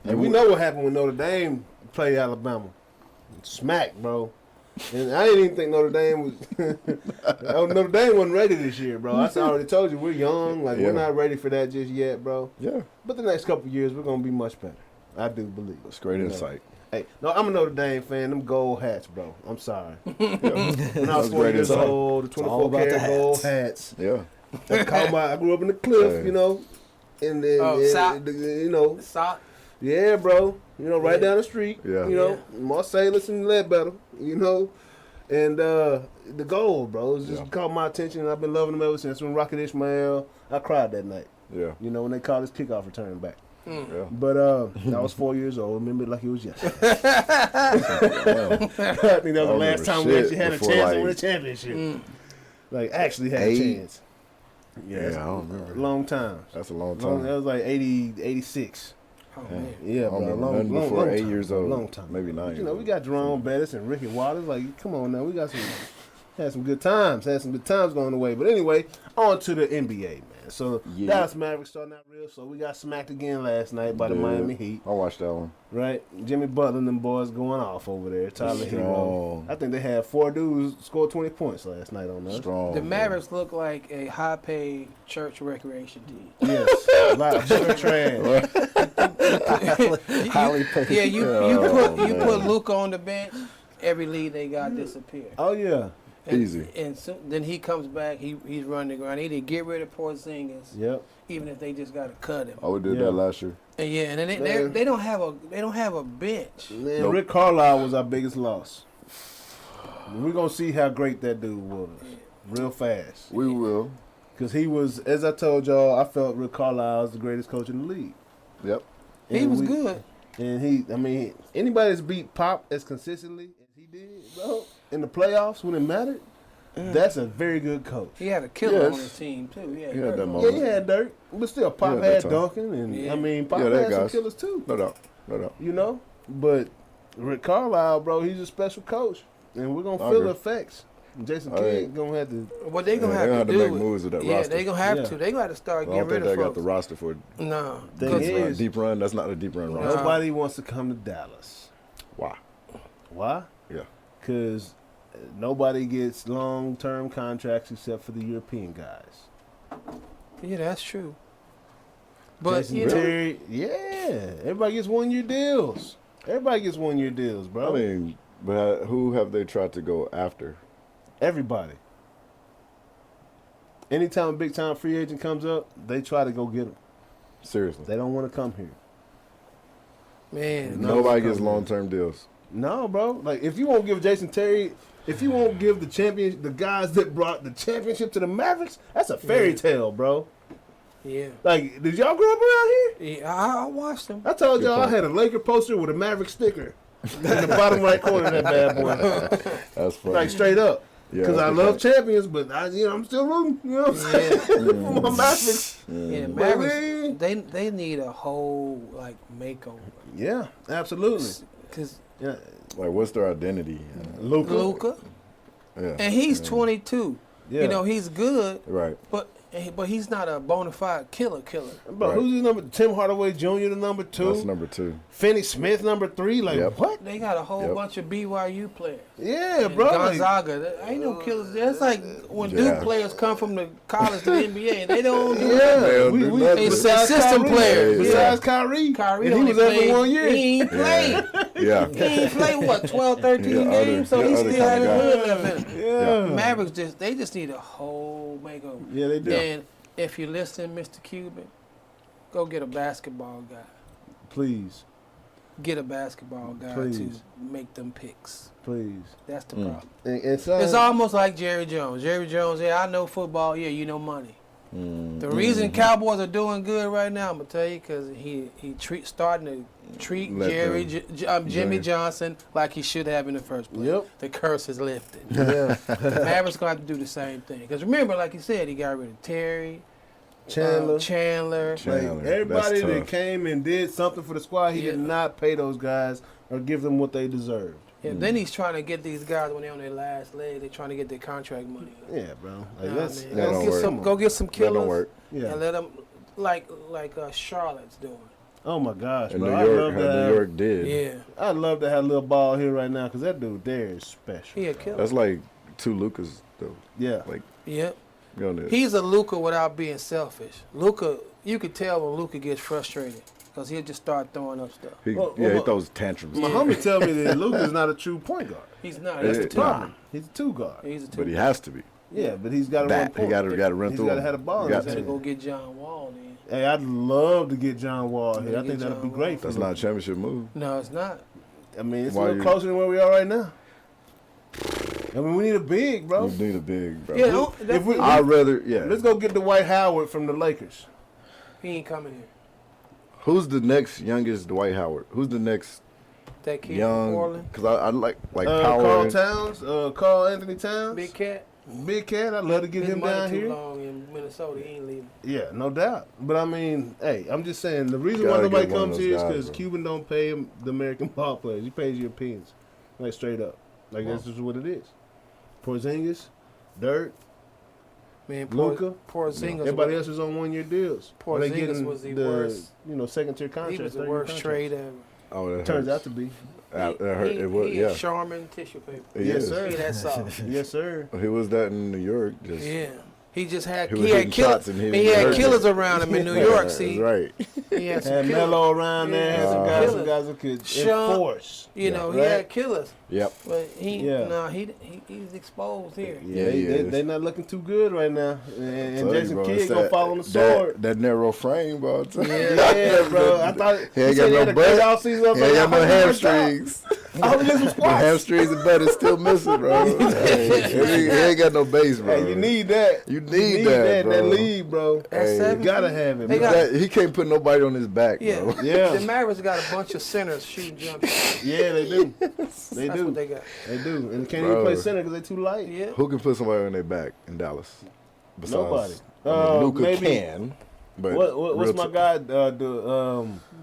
and we know what happened when Notre Dame played Alabama. Smack, bro. And I didn't even think Notre Dame was. Notre Dame wasn't ready this year, bro. I already told you we're young. Like Yeah. we're not ready for that just yet, bro. Yeah, But the next couple of years, we're gonna be much better. I do believe. that's great You know. insight. Hey, no, I'm a Notre Dame fan. Them gold hats, bro. I'm sorry. Yeah. When I was That's 4 great years insight. old, the It's all 24 about the karat gold hats. hats. Yeah. I grew up in the cliff, Hey. you know. And then, South. you know, Sock. yeah, bro. You know, right Yeah. down the street. Yeah. You know, Marsalis and Ledbetter, you know. And the gold, bro, it's just Yeah. caught my attention, and I've been loving them ever since. When Rocket Ishmael, I cried that night, Yeah. you know, when they called his kickoff return back. Mm. Yeah. But I was 4 years old. Remember it like it was yesterday. Damn. I think that was the I last remember time we shit actually had a before, chance to like- win a championship. Mm. Like, actually had a 8. chance. Yeah, I don't remember. Long time. That's a long Long, time. that was like 80, 86. Oh, Yeah. man. Yeah, I bro. don't remember Long, nothing long, before long 8 time. years old. Long time. Maybe 9 years You know, we old. got Jerome Bettis and Ricky Waters. Like, come on now. We got had some good times. Had some good times going away. But anyway, on to the NBA, man. So, Yeah. Dallas Mavericks starting out real. So, we got smacked again last night by the Yeah. Miami Heat. I watched that one. Right? Jimmy Butler and them boys going off over there. Tyler Hero. Strong. I think they had 4 dudes score 20 points last night on us. Strong. The man. Mavericks look like a high-paid church recreation team. Yes. A lot of sugar trash. Highly paid. Yeah, you Oh, put man. Luka on the bench, every lead they got disappear. Oh, yeah. And, Easy. And so, then he comes back, he's running the ground. They need to get rid of Porzingis, Yep. even if they just got to cut him. Oh, we did Yeah. that last year. And yeah, and then Man. they don't have a bench. Man, Nope. Rick Carlisle was our biggest loss. We're going to see how great that dude was. real fast. We will. Because he was, as I told y'all, I felt Rick Carlisle was the greatest coach in the league. Yep. He was good. And anybody that's beat Pop as consistently as he did, bro, in the playoffs when it mattered, that's a very good coach. He had a killer on Yes. his team too. He had Dirk that on moment. Yeah, he had Dirk, but still, Pop Yeah, that had time. Duncan, and Yeah. Pop Yeah, had that some guys. killers too. No doubt. No doubt. You know, but Rick Carlisle, bro, he's a special coach, and we're gonna I feel agree. the effects. Jason I Kidd agree. gonna have to. What they gonna Yeah, have they to have to do? make moves with that yeah, roster. they gonna have Yeah. to. They got to start I don't getting think rid they of got folks. the roster for No, Thing because is- deep run. That's not a deep run roster. Nobody wants to come to Dallas. Why? Why? Yeah. Because nobody gets long-term contracts except for the European guys. yeah, that's true. But Jason you know, Terry, yeah, everybody gets 1-year deals. Everybody gets 1-year deals, bro. I mean, but who have they tried to go after? Everybody. Anytime a big-time free agent comes up, they try to go get him. Seriously. They don't want to come here. man, No. Nobody come gets here. long-term deals. No, bro. Like, if you won't give Jason Terry, if you won't give the guys that brought the championship to the Mavericks, that's a fairy tale, bro. yeah, Like, did y'all grow up around here? yeah. I watched them. I told Good y'all I point. had a Laker poster with a Maverick sticker in the bottom right corner of that bad boy. That's funny. Like, straight up. Yeah, Because I that's love right. champions, but I'm still rooting. You know what I'm saying? For my Mavericks. Yeah, But Mavericks. man- They need a whole like makeover. Yeah, absolutely. Cause Yeah. Like, what's their identity? Luka, Yeah. and he's 22. Yeah. You know he's good, Right. but he's not a bona fide killer. But Right. who's his number? Tim Hardaway Jr. the number 2. That's number 2. Finney Smith number 3. Like, Yep. what? They got a whole Yep. bunch of BYU players. Yeah, And bro. Like, Gonzaga, there ain't no killers there. It's like when Yeah. Duke players come from the college to the NBA, they don't do yeah. They'll do nothing. They besides system Kyrie, players. Besides Kyrie. Kyrie and he only was there for played- 1 year. He ain't played. Yeah. He ain't played, what, 12, 13 Yeah, other- games? So yeah, he other still had kind a of hood guy. left in him. Yeah. Mavericks just need a whole makeover. Yeah, they do. And if you listen, Mr. Cuban, go get a basketball guy. Please, Get a basketball guy Please. to make them picks. please. That's the problem. And so, It's almost like Jerry Jones. Jerry Jones, yeah, I know football. Yeah, you know money. The reason Cowboys are doing good right now, I'm gonna tell you, because he starting to treat Let Jimmy Jerry. Johnson like he should have in the first place. Yep. The curse is lifted. yeah. Mavericks gonna have to do the same thing. Because remember, like you said, he got rid of Terry, Chandler. Chandler. Like, Chandler, everybody that's that tough. came and did something for the squad, he did Yeah. not pay those guys or give them what they deserved. Yeah, then he's trying to get these guys when they're on their last leg. They're trying to get their contract money. Yeah, bro. Like, Nah, that's, man. that don't work. Go get some That killers don't work. yeah. and let them like Charlotte's doing. Oh my gosh, And bro. New I'd York, love how to New have, York did. Yeah, I'd love to have a little ball here right now because that dude there is special. he a killer. That's like 2 Lucas, though. Yeah. Like, Yep. you know, He's a Luka without being selfish. Luka, you could tell when Luka gets frustrated because he'll just start throwing up stuff. he Well, he well, throws tantrums. My homie tell me that Luke is not a true point guard. He's not. That's He's the a two. problem. He's a 2 guard. He's a two. But he has to be. Yeah, but he's got to run That. He point. got to run He's through got to him. have the ball in Got his Gotta hand. go get John Wall then. Hey, I'd love to get John Wall here. I Get think that'd be John great Wall. for That's Luka. not a championship move. No, it's not. I mean, it's Why a little you- closer than where we are right now. I mean, we need a big, bro. You need a big, bro. Yeah, no, If we, I'd rather, yeah. let's go get Dwight Howard from the Lakers. he ain't coming here. Who's the next youngest Dwight Howard? Who's the next That kid from young? Portland, Because I like power. Carl and- Towns, Carl Anthony Towns. Big Cat. Big Cat, I'd love to get His him money down too here. long in Minnesota. He ain't leaving. Yeah, no doubt. But I mean, hey, I'm just saying the reason why Gotta nobody get one of comes those here is guys, because bro. Cuban don't pay him the American ball players. He pays Europeans, like straight up. Like that's just what it is. Porzingis, Dirk, Man, Luka. Porzingis. everybody else is on 1-year deals. Or they Porzingis getting was the worst. second tier He contracts. was the third-year worst contracts. trade ever. Oh, that Turns hurts. out to be. That hurt. He, It was, he yeah. is Charmin tissue paper. He Yes, is. sir. He that soft. Yes, sir. He was that in New York. Just Yeah. He just had He he, was had hitting killers shots and he and he was had hurting. killers around him in New York. That's See, right. he had some Had killers. Melo around there. Had some Yeah. guys, Killers. who could Sean- enforce. You know, he Right. had killers, Yep. but he Yeah. he's exposed here. Yeah, they, he they, is. they not looking too good right now. And Tell you, Jason bro, Kidd it's gonna that- fall on the sword. That narrow frame, bro. Yeah, bro. I thought He ain't said got he had no a great butt. offseason. I was He ain't like, got no oh my God. hamstrings. I was just some The squats. hamstrings and butt is still missing, bro. He ain't got no base, bro. Hey, you need that. You need that, bro. That lead, bro. At Hey, 7 You gotta feet. have it, They bro. got- He can't put nobody on his back, Yeah. bro. Yeah. The Mavericks got a bunch of centers shooting jump shots. Yeah, they do. They That's do. what they got. They do. And can't Bro. even play center because they too light. Yeah. Who can put somebody on their back in Dallas? Besides, Nobody. I mean, Luka maybe- can. But What's real my guy?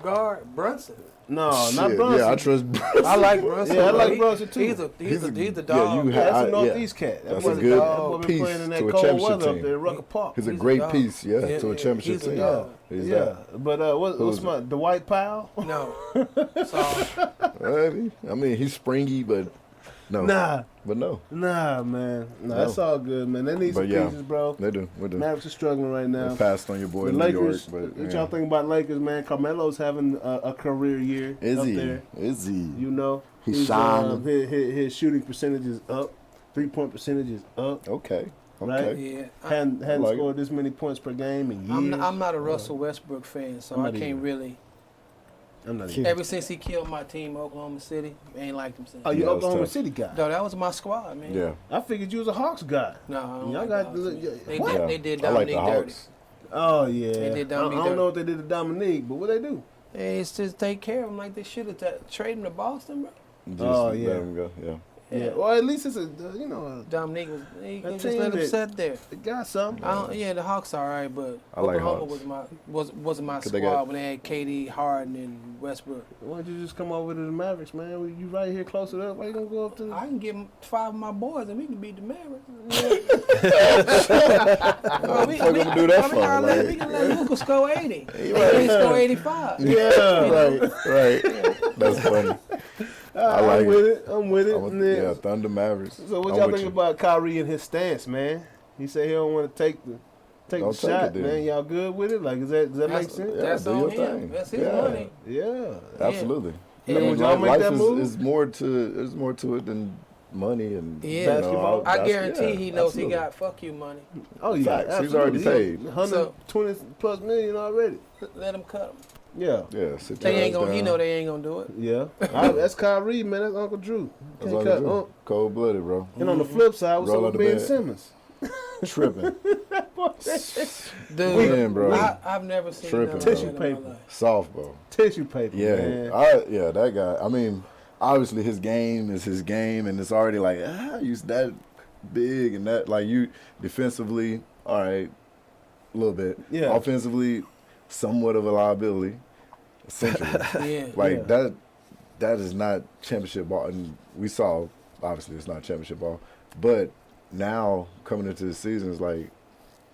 Guard Brunson. No, Shit, not Brunson. Yeah, I trust Brunson. I like Brunson. Yeah, I bro. like He- Brunson, too. He's a dog. Yeah, you That's I- a Northeast cat. That's boy a been- good that boy been piece playing in that to a cold championship weather up team. there at Rucker Park. He's a He's a great dog. piece, Yeah, to a championship he's a team. dog. He's Yeah, that. but what's Who's my Dwight Powell? No. So I mean, he's springy, but no. But no. Nah, man. Nah, No. that's all good, man. They need some But yeah. pieces, bro. They do. We do. Mavericks are struggling right now. They passed on your boy The in Lakers, New York, but what y'all think about Lakers, man? Carmelo's having a career year is up he? there. Is he? You know, He's shining. His shooting percentage is up. 3-point percentage is up. Okay. Right? yeah. Hadn't like it. scored this many points per game in years. I'm not a Russell Westbrook fan, so I'm I not can't either. really. I'm not even. Ever since he killed my team, Oklahoma City, ain't liked him since. Oh, you Yeah, it's Oklahoma tough. City guy. No, that was my squad, man. Yeah. I figured you was a Hawks guy. No, I don't Y'all like got the the- Hawks. yeah, They what? did, they did I like Dominique the dirty. Hawks. Oh yeah. They did I Dominique don't dirty. know what they did to Dominique, but what they do? It's just take care of him like they should have traded him to Boston, bro. Just Oh, yeah. let him go. Yeah. Yeah. Well, at least it's a Dominique was he That just team let him that- sit there. it got something. The Hawks all right, but I like Oklahoma Hawks. wasn't my 'Cause they squad got- when they had KD, Harden, and Westbrook. Why don't you just come over to the Mavericks, man? You right here close to up. Why you gonna go up to? I can get 5 of my boys and we can beat the Mavericks. What the fuck I'm gonna do that for? We can let Luka score 80. He right. can score 85. Yeah. Right. That's funny. I like I'm with it. I'm with it. And then- Yeah, Thunder Mavericks. So what I'm y'all with think you. about Kyrie and his stance, man? He said he don't want to take the Don't take shot, it, then. man. Y'all good with it? Like, does that make sense? Yeah, That's do on your him. thing. That's his Yeah. money. Yeah. Absolutely. Yeah. I mean, Would y'all make life that move? is more to there's more to it than money and Yeah. you know, Basketball? I guarantee yeah, he knows absolutely. he got fuck you money. Oh yeah. Facts. He's absolutely. already paid. 120 plus million already. Let him cut him. Yeah. Yeah, sit They your ain't ass gonna. He down. know they ain't gonna do it. Yeah. That's Kyrie, man. That's Uncle Drew. That's Can't all cut they do. Unc. Cold blooded, bro. And on the flip side, what's Roll up with out of Ben bed. Simmons? Tripping. Dude, Win, bro. I've never seen Tripping, nothing bro. like that in my Tissue life. Soft, bro. Tissue paper, Yeah. man. That guy. I mean, obviously his game is his game and it's already like, he's that big and that like you defensively, all right, a little bit. Yeah. Offensively, somewhat of a liability. Essentially. Yeah. Like Yeah. that is not championship ball, and we saw obviously it's not championship ball, but now coming into the season is like,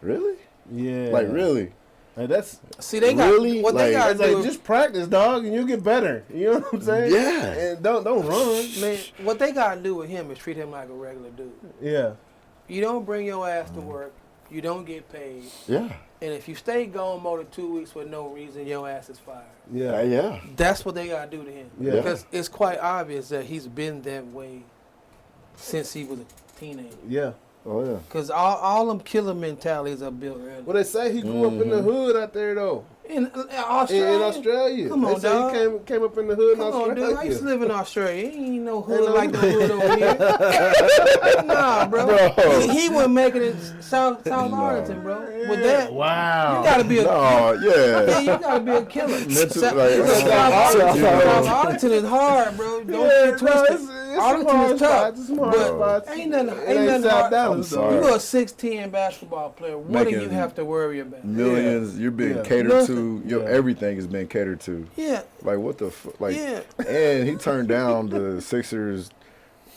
really, Yeah. like really, Like, that's See, they got Really? what they Like, got it's to do. like just practice, dog, and you'll get better. You know what I'm saying? Yeah. And don't run. Man, what they got to do with him is treat him like a regular dude. Yeah. You don't bring your ass to work. You don't get paid. yeah, And if you stay gone more than 2 weeks for no reason, your ass is fired. Yeah. yeah, That's what they got to do to him. Yeah. Because it's quite obvious that he's been that way since he was a teenager. Yeah. oh yeah. Because all them killer mentalities are built early. Well, they say he grew up in the hood out there though. In Australia? In Australia. Come on, they say dog. he came up in the hood Come in on, Australia. dude. I used to live in Australia. Ain't no hood Ain't no like the hood over here. Nah, bro. Bro. He wasn't making it South Arlington, bro. With that, Wow. you gotta be a No, yeah. yeah, you gotta be a killer. Mental- South like- Arlington is hard, bro. Don't Yeah, get bro, twisted. it's Arlington some hard is tough. spots. It's some hard But spots. ain't nothing It ain't hard. South Dallas, I'm though. sorry. You're a 6'10" basketball player. What do you Making have to worry about? Millions, you're being Yeah. catered Nothing. to. Your Yeah. everything is being catered to. Yeah, Like what the like? yeah. And he turned down the Sixers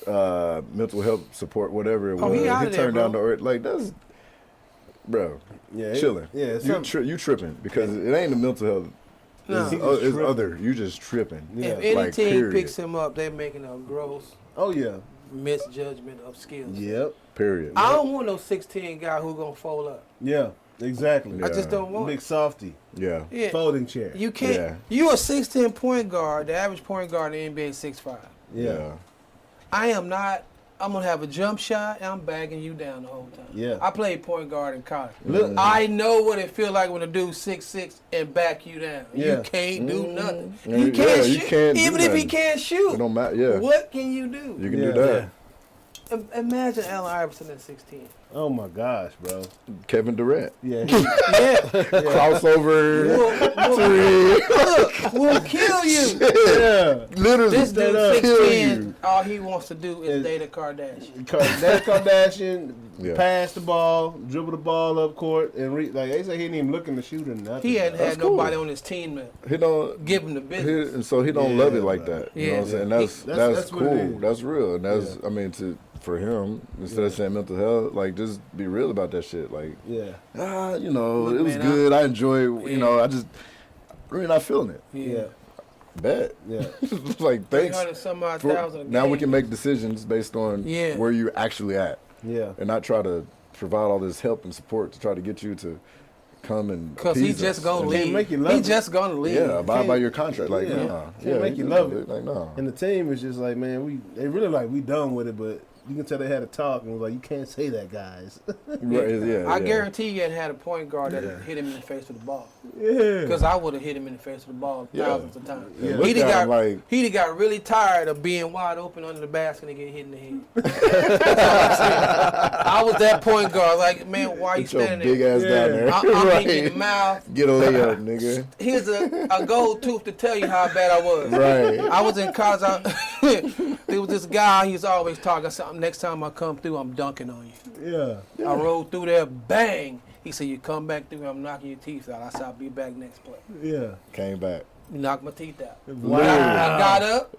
mental health support, whatever it was. Oh, he outta there, turned bro. down the like that's, bro, Yeah. chilling. Yeah. It's You something. you tripping because it ain't the mental health. No. It's, He just it's tripping. other. You just tripping. Yeah. If any Like, team period. picks him up, they're making a gross Oh yeah. misjudgment of skills. Yep. Period. I don't want no 6'10" guy who gonna fold up. Yeah. Exactly. Yeah. I just don't want. Big softy. Yeah. Yeah. Folding chair. You can't. Yeah. You a 6'10" point guard. The average point guard in the NBA is 6'5". Yeah. I am not I'm gonna have a jump shot, and I'm bagging you down the whole time. Yeah. I played point guard in college. Look, I know what it feels like when a dude's 6'6" and back you down. Yeah. You can't do nothing. Yeah, You can't you shoot. can't do Even if he nothing. can't shoot, It don't matter. Yeah, what can you do? you can Yeah. do that. Imagine Allen Iverson at 16. oh my gosh, bro. Kevin Durant, Yeah. Yeah. crossover, Look, we'll kill you. yeah. literally This dude kill 6'10", you. all he wants to do is Is- date a Kardashian. That Kardashian Yeah. pass the ball, dribble the ball up court, and like they say he didn't even looking to shoot or nothing. He hadn't That's had nobody cool. on his team to He don't. give him the business. And so he don't Yeah, love it like bro. that. You Yeah. know what I'm saying? That's That's what it cool. is. That's real. And that's I mean for him, instead of saying mental health, like just be real about that shit. Like Yeah. you know, Look, it was man, good. I enjoy it. Yeah. You know, I just really not feeling it. Yeah. Bet. Yeah. Like thanks. 300 some odd For- thousand a now we game. can make decisions based on Yeah. where you're actually at, Yeah. and not try to provide all this help and support to try to get you to come and Because he appease just us. gonna And- Can't leave. make you love He it. just gonna leave. Yeah, abide by Can't- your contract. Like, yeah. nah. Can't make you you can love do it. Like, no. And the team is just like, man, they really like we done with it, but you can tell they had a talk and was like, you can't say that, guys. Right, yeah, I yeah. guarantee you had a point guard that Yeah. hit him in the face with the ball. yeah. Because I would have hit him in the face with the ball Yeah. thousands of times. Yeah, He'd look have at him got, like- he'd have got really tired of being wide open under the basket and getting hit in the head. That's all I'm saying. I was that point guard. Like, man, why you Get your standing big there? ass down there. I'm right. hitting you in the mouth. Get a layup, nigga. Here's a gold tooth to tell you how bad I was. Right. I was in college. There was this guy. He was always talking. I said, next time I come through, I'm dunking on you. Yeah. I rolled through there, bang. He said, you come back through, I'm knocking your teeth out. I said, I'll be back next play. Yeah. Came back. You knocked my teeth out. Wow. I got up,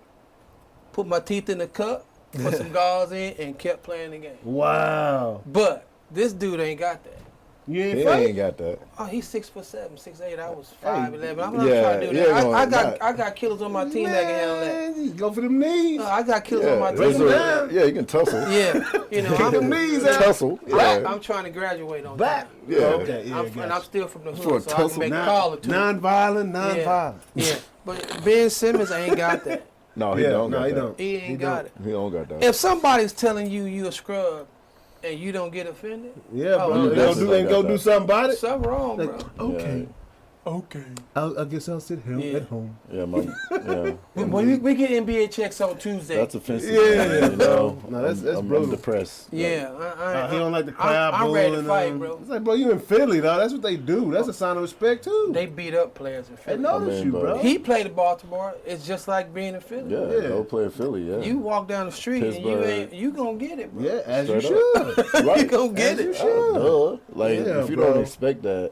put my teeth in the cup, put some gauze in, and kept playing the game. Wow. But this dude ain't got that. You ain't He fight? ain't got that. Oh, he's 6'7", 6'8". I was 5'11". I'm not yeah, trying to do yeah, that. no, I got killers on my team that can handle that. Man, you go for them knees. No, I got killers Yeah, on my there's team. a- yeah, you can tussle. Yeah, you know, Kick them I'm, knees out. Tussle. Yeah. I'm trying to graduate on Back. time. Yeah. Okay, yeah, And I'm gotcha. still from the For a hood, so I can tussle. make a call or two. Non-violent, Yeah. non-violent. Yeah, but Ben Simmons ain't got that. No, he Yeah, don't no, got he that. don't. He ain't got it. He don't got that. If somebody's telling you a scrub and you don't get offended, Yeah, Oh, bro. you They definitely go got do that. something about it. something wrong, bro. Okay. Okay. I guess I'll sit here Yeah. at home. Yeah, yeah. We get NBA checks on Tuesday. That's offensive. Yeah. man, you know. No, that's I'm brutal. depressed. yeah, He don't like the crowd I'm ready to booing fight, him. bro. It's like, bro, you in Philly, though. That's what they do. That's a sign of respect, too. They beat up players in They Philly. notice mean, you, bro. bro. He played in Baltimore. It's just like being in Philly. Yeah, Yeah. go play in Philly. Yeah. You walk down the street and Pittsburgh. you gonna get it, bro. Yeah, as you Straight up. should. right. You gonna get As it. you should. Duh. Like Yeah, if you bro. don't expect that,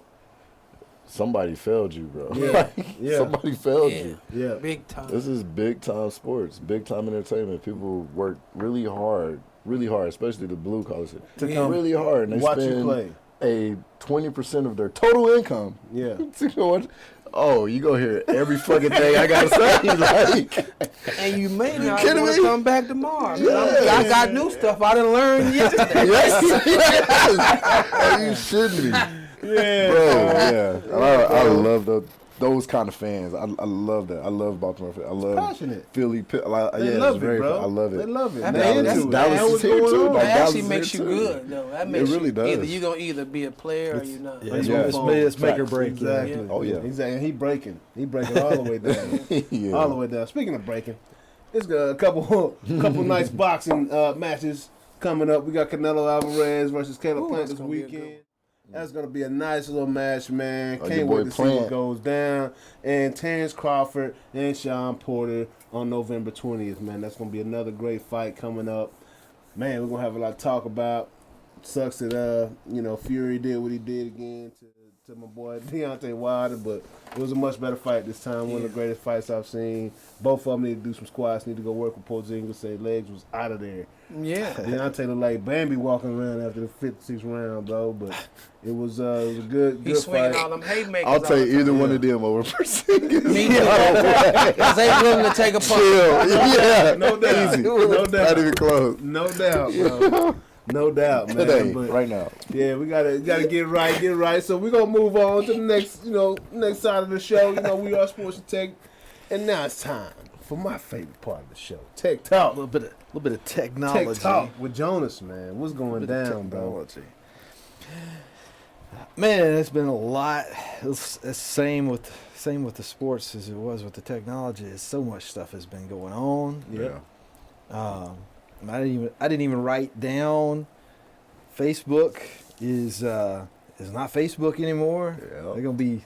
somebody failed you, bro. Yeah. Like, Yeah. somebody failed Yeah. you. Yeah. Big time. This is big time sports, big time entertainment. People work really hard, especially the blue collar shit. To come Really hard. And they watch you spend play. a 20% of their total income. Yeah. to go watch- Oh, you go hear every fucking thing I gotta say. Like, And you may not kidding want to me? come back tomorrow. Yeah. I got new stuff I done learned yesterday. yes. Oh, you shouldn't be. Yeah. Bro, yeah. I love those kind of fans. I love that. I love Baltimore. I love Passionate. Philly. They yeah, love it's it, very. bro. I love it. They love it. That They makes- into it. Dallas They know is what's here going too, on. dog. That actually Dallas makes is you here, too. good, though. That makes really you does. You're gonna either be a player or you're not. Yeah, Yeah. it's make or break. Exactly. Oh, yeah. Exactly. And he breaking all the way down. Yeah. All the way down. Speaking of breaking, it's got a couple nice boxing matches coming up. We got Canelo Alvarez versus Caleb Ooh, Plant that's this gonna be a good weekend. That's gonna be a nice little match, man. Oh, Can't your boy wait to see Plant. what goes down. And Terrence Crawford and Sean Porter on November 20th, man. That's gonna be another great fight coming up. Man, we're gonna have a lot to talk about. Sucks that Fury did what he did again to my boy Deontay Wilder, but it was a much better fight this time. One of the greatest fights I've seen. Both of them need to do some squats, need to go work with Porzingis. Say legs was out of there. Yeah. Deontay looked like Bambi walking around after the 56th round, bro. But it was a good He's swinging fight. all them haymakers. I'll all take the time. either one of them over Porzingis. Me too. Because they willing to take a punch. Chill. Yeah. No doubt. Easy. No doubt. Not even close. No doubt, bro. No doubt, man. Today, But right now. yeah, we gotta get right. So we're gonna move on to the next side of the show. We are Sports and Tech, and now it's time for my favorite part of the show, Tech Talk. A little bit of technology. Tech Talk with Jonas, man. What's going down, bro? Man, it's been a lot. It's same with the sports as it was with the technology. It's so much stuff has been going on. Yeah. I didn't even write down. Facebook is not Facebook anymore. Yeah. They're gonna be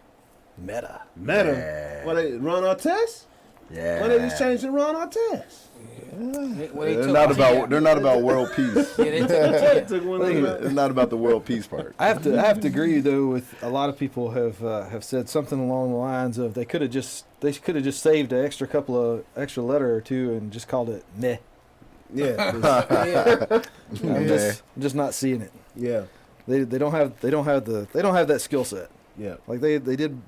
Meta. Meta. Yeah. What, they Ron Artest? Yeah. Why they just changed to Ron Artest? They're not about world peace. Yeah, they took it. Took one of them. It's not about the world peace part. I have to agree though with a lot of people have said something along the lines of they could have just saved an extra letter or two and just called it meh. Yeah. I'm just not seeing it. Yeah. They don't have that skill set. Yeah. Like they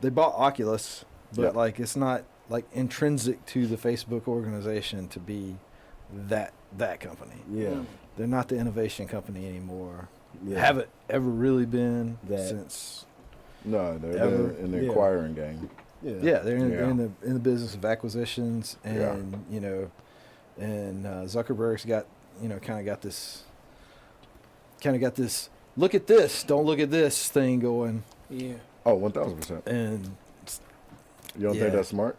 bought Oculus, but Yeah. like it's not like intrinsic to the Facebook organization to be that company. Yeah. They're not the innovation company anymore. Yeah. Haven't ever really been That. since. No, they're Ever. in the Yeah. acquiring game. Yeah, they're Yeah. in the business of acquisitions, and and Zuckerberg's got kind of got this look at this, don't look at this thing going, Yeah. Oh, 1,000%. and You don't Yeah. think that's smart?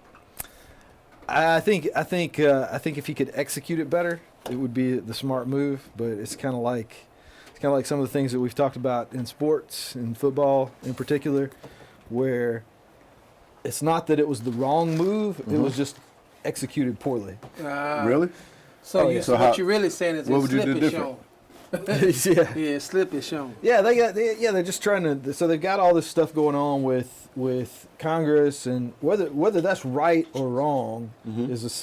I think if he could execute it better, it would be the smart move. But it's kind of like some of the things that we've talked about in sports and football in particular, where it's not that it was the wrong move; it was just executed poorly. Really? So, Oh, yeah. so So what how- you're really saying is what that would you slip do is different? shown. yeah, Yeah, slip is shown. yeah, they're just trying to. So they've got all this stuff going on with Congress, and whether that's right or wrong is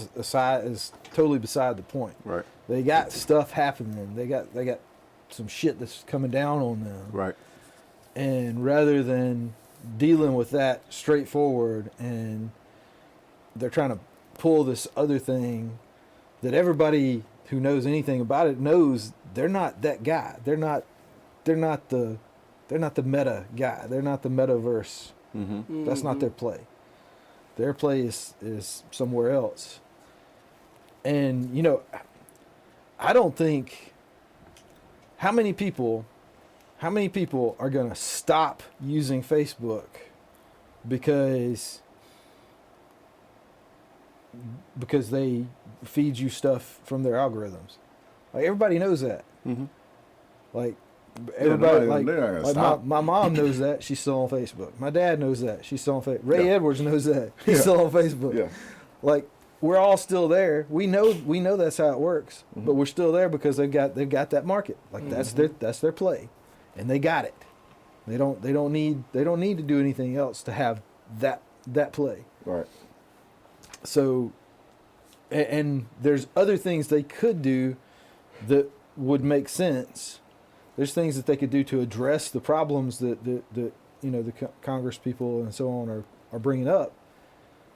totally beside the point. Right. They got stuff happening. They got some shit that's coming down on them. Right. And rather than dealing with that straightforward, and they're trying to pull this other thing that everybody who knows anything about it knows they're not that guy. They're not the meta guy. They're not the metaverse. Mm-hmm. That's not their play. Their play is somewhere else. And I don't think how many people are going to stop using Facebook because they feed you stuff from their algorithms. Like everybody knows that. Mm-hmm. Like everybody, they're not gonna like stop. my mom knows that, she's still on Facebook. My dad knows that, she's still on Facebook. Ray Yeah. Edwards knows that, he's Yeah. still on Facebook. Yeah. Like we're all still there. We know that's how it works, but we're still there because they've got that market. Like that's their play, and they got it. They don't need to do anything else to have that play. Right. So, and there's other things they could do that would make sense. There's things that they could do to address the problems that the Congress people and so on are bringing up.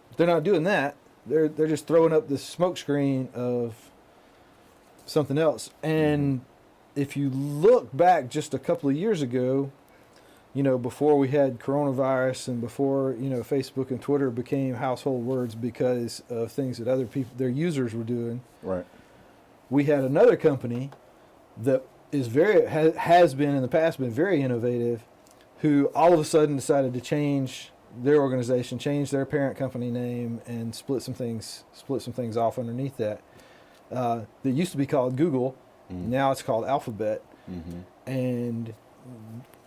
But they're not doing that. They're just throwing up this smokescreen of something else. And if you look back just a couple of years ago, before we had coronavirus and before Facebook and Twitter became household words because of things that other people, their users, were doing, Right. we had another company that has been in the past been very innovative, who all of a sudden decided to change their organization, change their parent company name, and split some things off underneath that. That used to be called Google, now it's called Alphabet, and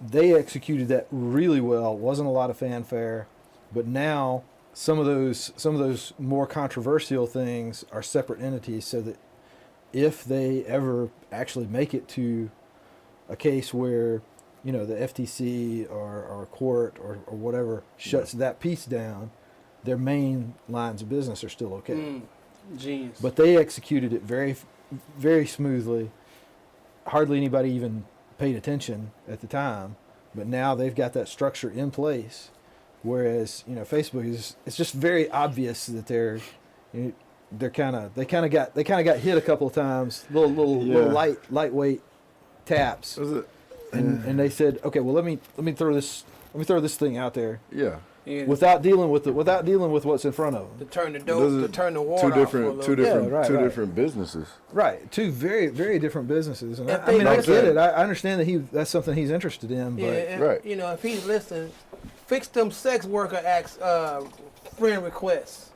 they executed that really well. Wasn't a lot of fanfare, but now some of those more controversial things are separate entities, so that if they ever actually make it to a case where the FTC or court or whatever shuts that piece down, their main lines of business are still okay. Genius. But they executed it very, very smoothly. Hardly anybody even paid attention at the time, but now they've got that structure in place. Whereas Facebook it's just very obvious that they kind of got hit a couple of times, little lightweight taps, Is it? and they said, okay, well let me throw this thing out there. Yeah. Yeah. without dealing with what's in front of them. To turn the Those dope, are to turn the water off for a little bit. Yeah, right. different businesses. Right, two very, very different businesses, and If I they mean, I listen- get it. I understand that that's something he's interested in, but Yeah, and, Right. you know, if he's listening, fix them sex worker acts, friend requests.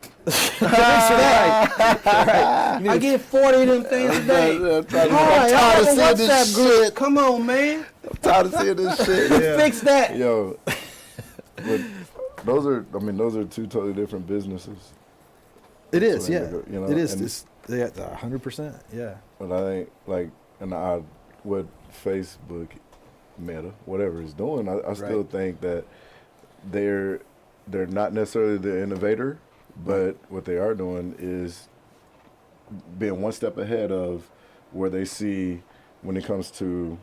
I get 40 of them things a day. I'm tired Hi, of I'm seeing on this WhatsApp group. shit. Come on, man. I'm tired of seeing this shit. Fix that. Yo, but those are two totally different businesses. it is, So, yeah, you know, it is. and- It's 100%, yeah. But I think what Facebook, Meta, whatever is doing, I still Right. think that they're not necessarily the innovator, but what they are doing is being one step ahead of where they see when it comes to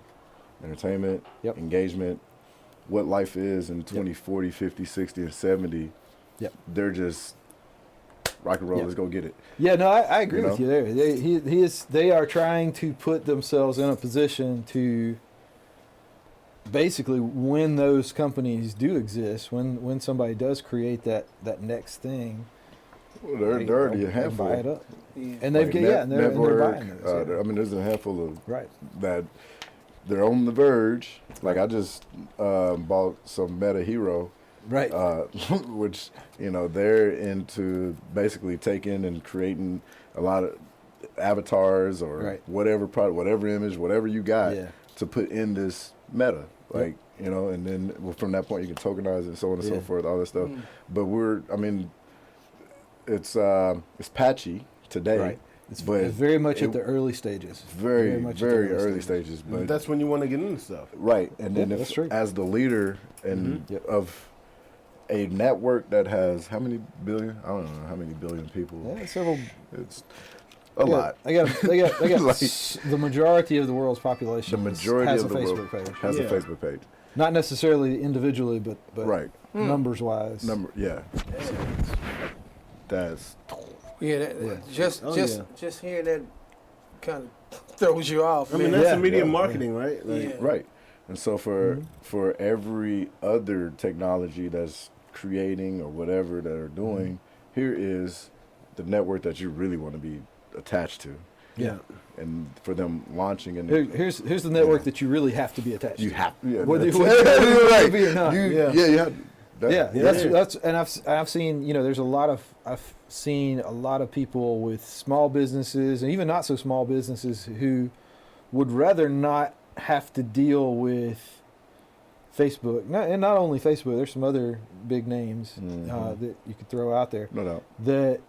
entertainment, Yep. engagement, what life is in 20, 40, 50, 60, and 70. Yep. They're just rock and roll, Yep. let's go get it. Yeah, no, I agree You with know? you there. They are trying to put themselves in a position to basically, when those companies do exist, when somebody does create that next thing, Well, they're already a they'll handful. buy it up, Yeah. and they've Like and they're network, buying those. Yeah. I mean, there's a handful of Right. that they're on the verge. Like I just bought some Meta Hero, Right. which they're into basically taking and creating a lot of avatars or Right. whatever product, whatever image, whatever you got Yeah. to put in this Meta. Like and then from that point you can tokenize it and so on and so Yeah. forth, all that stuff. But it's patchy today. Right. It's but very much it- at the early stages. very, much at the very early stages. But That's when you want to get into stuff. right, and then Yeah, that's true. as the leader and Yep. of a network that has how many billion? I don't know how many billion people. Yeah, several. It's a lot. They got Like- the majority of the world's population. The majority has of a the Facebook world page. has Yeah. a Facebook page. Not necessarily individually, but Right. numbers wise. Yeah. That's Yeah, Yeah. just Oh, just hearing that kind of throws you off. I mean, man. that's Yeah. immediate Yeah. marketing, right? Like, Yeah. right. And so for Mm-hmm. every other technology that's creating or whatever that are doing, here is the network that you really want to be attached to. Yeah. And for them launching and Here's the network that you really have to be attached you to. have Whether that's- you want to right. be or not. You Yeah. you have that- Yeah, that's and I've seen I've seen a lot of people with small businesses and even not so small businesses who would rather not have to deal with Facebook, and not only Facebook. There's some other big names Mhm. that you could throw out there no doubt. that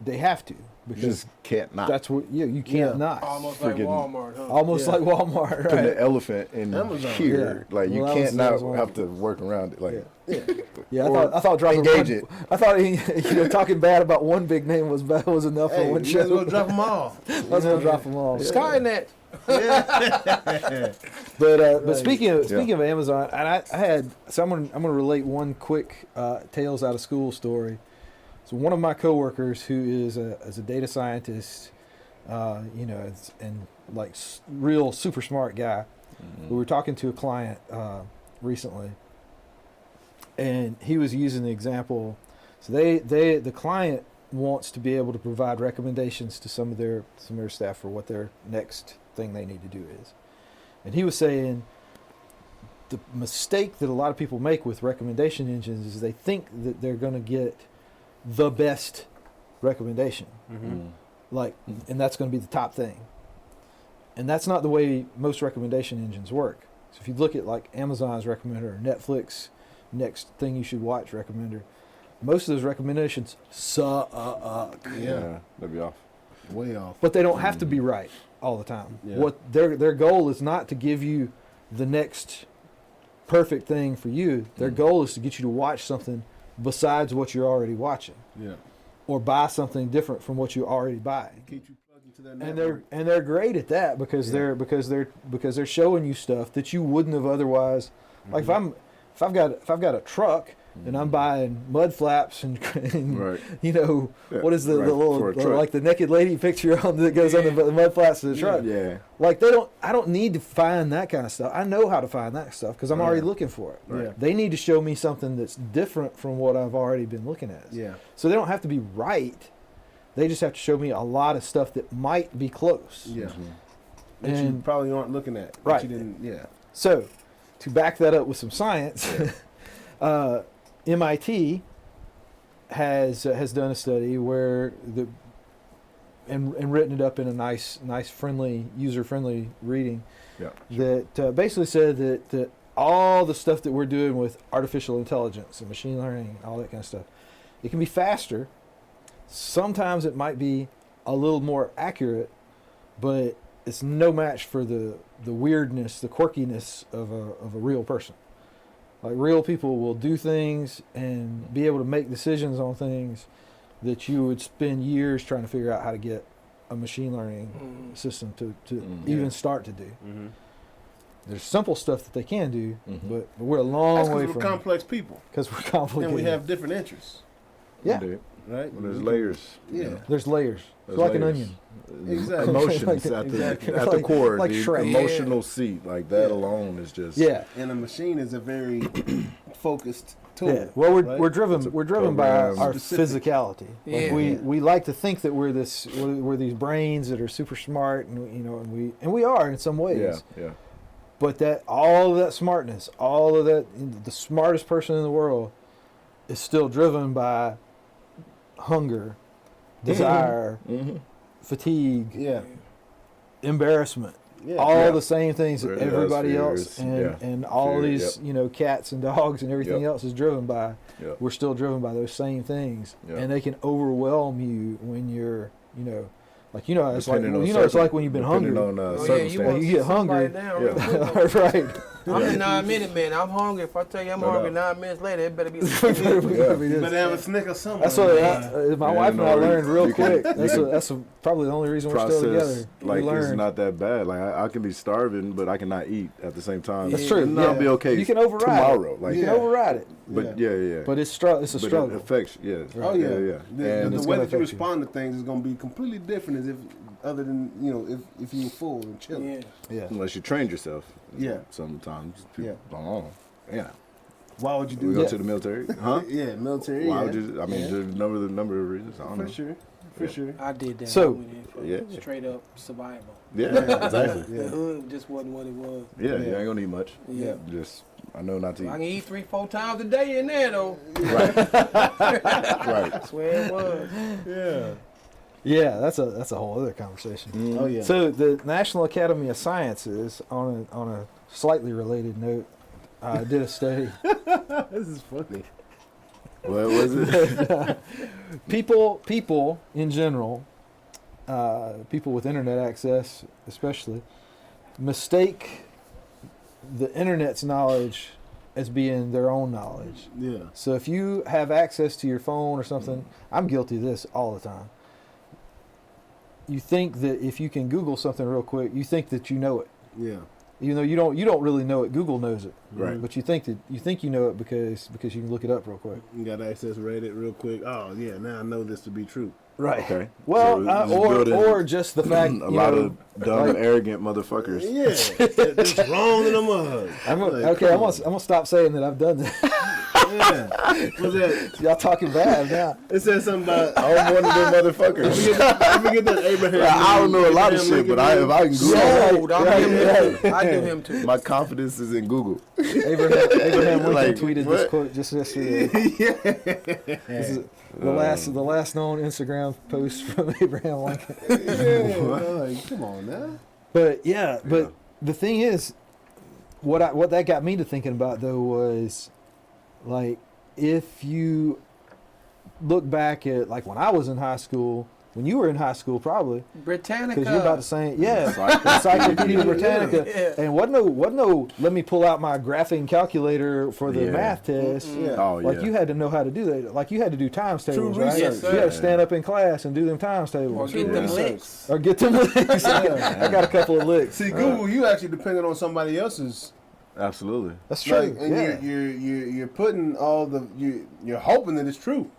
they have to You because just can't not that's what you can't not. Almost like Friggin- Walmart, huh? Almost Yeah. like Walmart, put right? the elephant in Amazon. here. Yeah. Like you Well, can't that was not one. have to work around it. Like Yeah, Or I thought dropping engage one, it. I thought talking bad about one big name was enough Hey, for one you might show. as well drop them off. Let's go drop them all. Skynet. But speaking of Amazon, and I had so I'm gonna relate one quick tales out of school story. So one of my coworkers who is a data scientist, and like real super smart guy. We were talking to a client recently, and he was using the example. So the client wants to be able to provide recommendations to some of their staff for what their next thing they need to do is. And he was saying the mistake that a lot of people make with recommendation engines is they think that they're going to get the best recommendation, like, and that's going to be the top thing. And that's not the way most recommendation engines work. So if you look at like Amazon's recommender or Netflix next thing you should watch recommender, most of those recommendations suck. yeah, that'd be off. Way off. But they don't have to be right all the time. Yeah. What their goal is not to give you the next perfect thing for you. Their goal is to get you to watch something besides what you're already watching, Yeah. or buy something different from what you already buy. Keep you plugged into that And network. they're great at that because Yeah. they're showing you stuff that you wouldn't have otherwise. Like if I've got a truck and I'm buying mud flaps and Right. you know, Yeah, what is the right, little for a truck. like the naked lady picture on that goes on the mud flaps of the truck. Yeah. Like I don't need to find that kind of stuff. I know how to find that stuff because I'm already looking for it. Right. They need to show me something that's different from what I've already been looking at. Yeah. So they don't have to be right. They just have to show me a lot of stuff that might be close. Yeah. Mhm. That you And- probably aren't looking at. that Right. You didn't, yeah. So, to back that up with some science, MIT has done a study where and written it up in a nice friendly, user friendly reading Yeah. that basically said that all the stuff that we're doing with artificial intelligence and machine learning and all that kind of stuff, it can be faster. Sometimes it might be a little more accurate, but it's no match for the weirdness, the quirkiness of a real person. Like real people will do things and be able to make decisions on things that you would spend years trying to figure out how to get a machine learning system to even start to do. Mm-hmm. There's simple stuff that they can do, Mhm. but we're a long That's way because we're from complex people. because we're complicated. And we have different interests, Yeah. Indeed. right? Well, there's layers. Yeah. There's layers. There's It's like an layers. onion. Exactly. Emotions Like- at the exactly. at the Like- core. like the Shrek. emotional seat, like that Yeah. alone is just Yeah. And a machine is a very focused tool. Yeah. Well, we're right? we're It's driven a by program. our Specific. physicality. Like Yeah. we like to think that we're these brains that are super smart, and and we are in some ways. yeah. But that all of that smartness, all of that, the smartest person in the world is still driven by hunger, desire, Mm-hmm. fatigue, Yeah. embarrassment. Yeah. All Yeah. the same things that Yeah, everybody fears, else and, yeah. and all Fear, these, cats and dogs and everything Yep. else is driven by. Yep. We're still driven by those same things. Yep. And they can overwhelm you when you're, it's like, Depending on it's like when you've been depending hungry. on Oh, yeah, you circumstance. want You get somebody hungry. down real quick, though. Right. I'm in 9 minutes, man. I'm hungry. If I tell you I'm No hungry doubt. 9 minutes later, it better be. Yeah. You better have a Snicker somewhere. That's what man. my Yeah, wife and I no, learned real you can- quick. That's probably the only reason we're still Process together. like we it's learned. not that bad. Like I can be starving, but I cannot eat at the same time. That's true. And Yeah. I'll be okay. You can override tomorrow. it. Like, You can override it. but yeah. But it's it's a But struggle. it affects. Yeah. Oh yeah. yeah. The And it's way gonna that you affect you. respond to things is going to be completely different as if, other than if you were full and chilling. Yeah. Yeah. unless you trained yourself. Yeah. Sometimes people Yeah. don't know. Yeah. Why would you do We that? go to the military, huh? Yeah, military. Why yeah. would you? I mean, Yeah. there's a number of reasons. I don't For know. sure. For Yeah. sure. I did that. So- I went in for Yeah. straight up survival. Yeah, exactly. The Yeah. hood just wasn't what it was. Yeah, Yeah. you ain't gonna eat much. Yeah. Just I know not to I eat. can eat 3-4 times a day in there though. Right. Right. That's where it was. Yeah. Yeah, that's a whole other conversation. Oh yeah. So the National Academy of Sciences, on a slightly related note, did a study. This is funny. What was it? People in general, people with internet access especially, mistake the internet's knowledge as being their own knowledge. Yeah. So if you have access to your phone or something, I'm guilty of this all the time. You think that if you can Google something real quick, you think that you know it. Yeah. Even though you don't really know it. Google knows it. Right. But you think you know it because you can look it up real quick. You got access to Reddit real quick. Oh yeah. Now I know this to be true. Right. Okay. Well, So just building or just the fact a lot of dumb, like- arrogant motherfuckers. Yeah. It's wrong in the mud. I'm Like, I'm come gonna stop saying that I've done that. Yeah. What's that? Y'all talking bad now. It said something about. I'm one of them motherfuckers. I forget that Abraham. I don't know a lot of shit, but if I can Google, Sold. I do him too. I do him too. my confidence is in Google. Abraham Lincoln Like, tweeted what? this quote just yesterday. This is the last known Instagram post from Abraham Lincoln. Yeah. Like, come on now. But the thing is, what that got me to thinking about though was, like, if you look back at like when I was in high school, when you were in high school probably, Britannica. because you're about the same, Encyclopedia Britannica, Yeah. and wasn't no. Let me pull out my graphing calculator for the Yeah. math test. Yeah. Oh Like yeah. you had to know how to do that. Like you had to do times tables, right? research. Yes, sir. You had to stand up in class and do them times tables. Or get them Yeah. licks. Or get them licks. I got a couple of licks. See, Google, you actually depended on somebody else's Absolutely. That's true. Like, and yeah. you're putting all the you're hoping that it's true.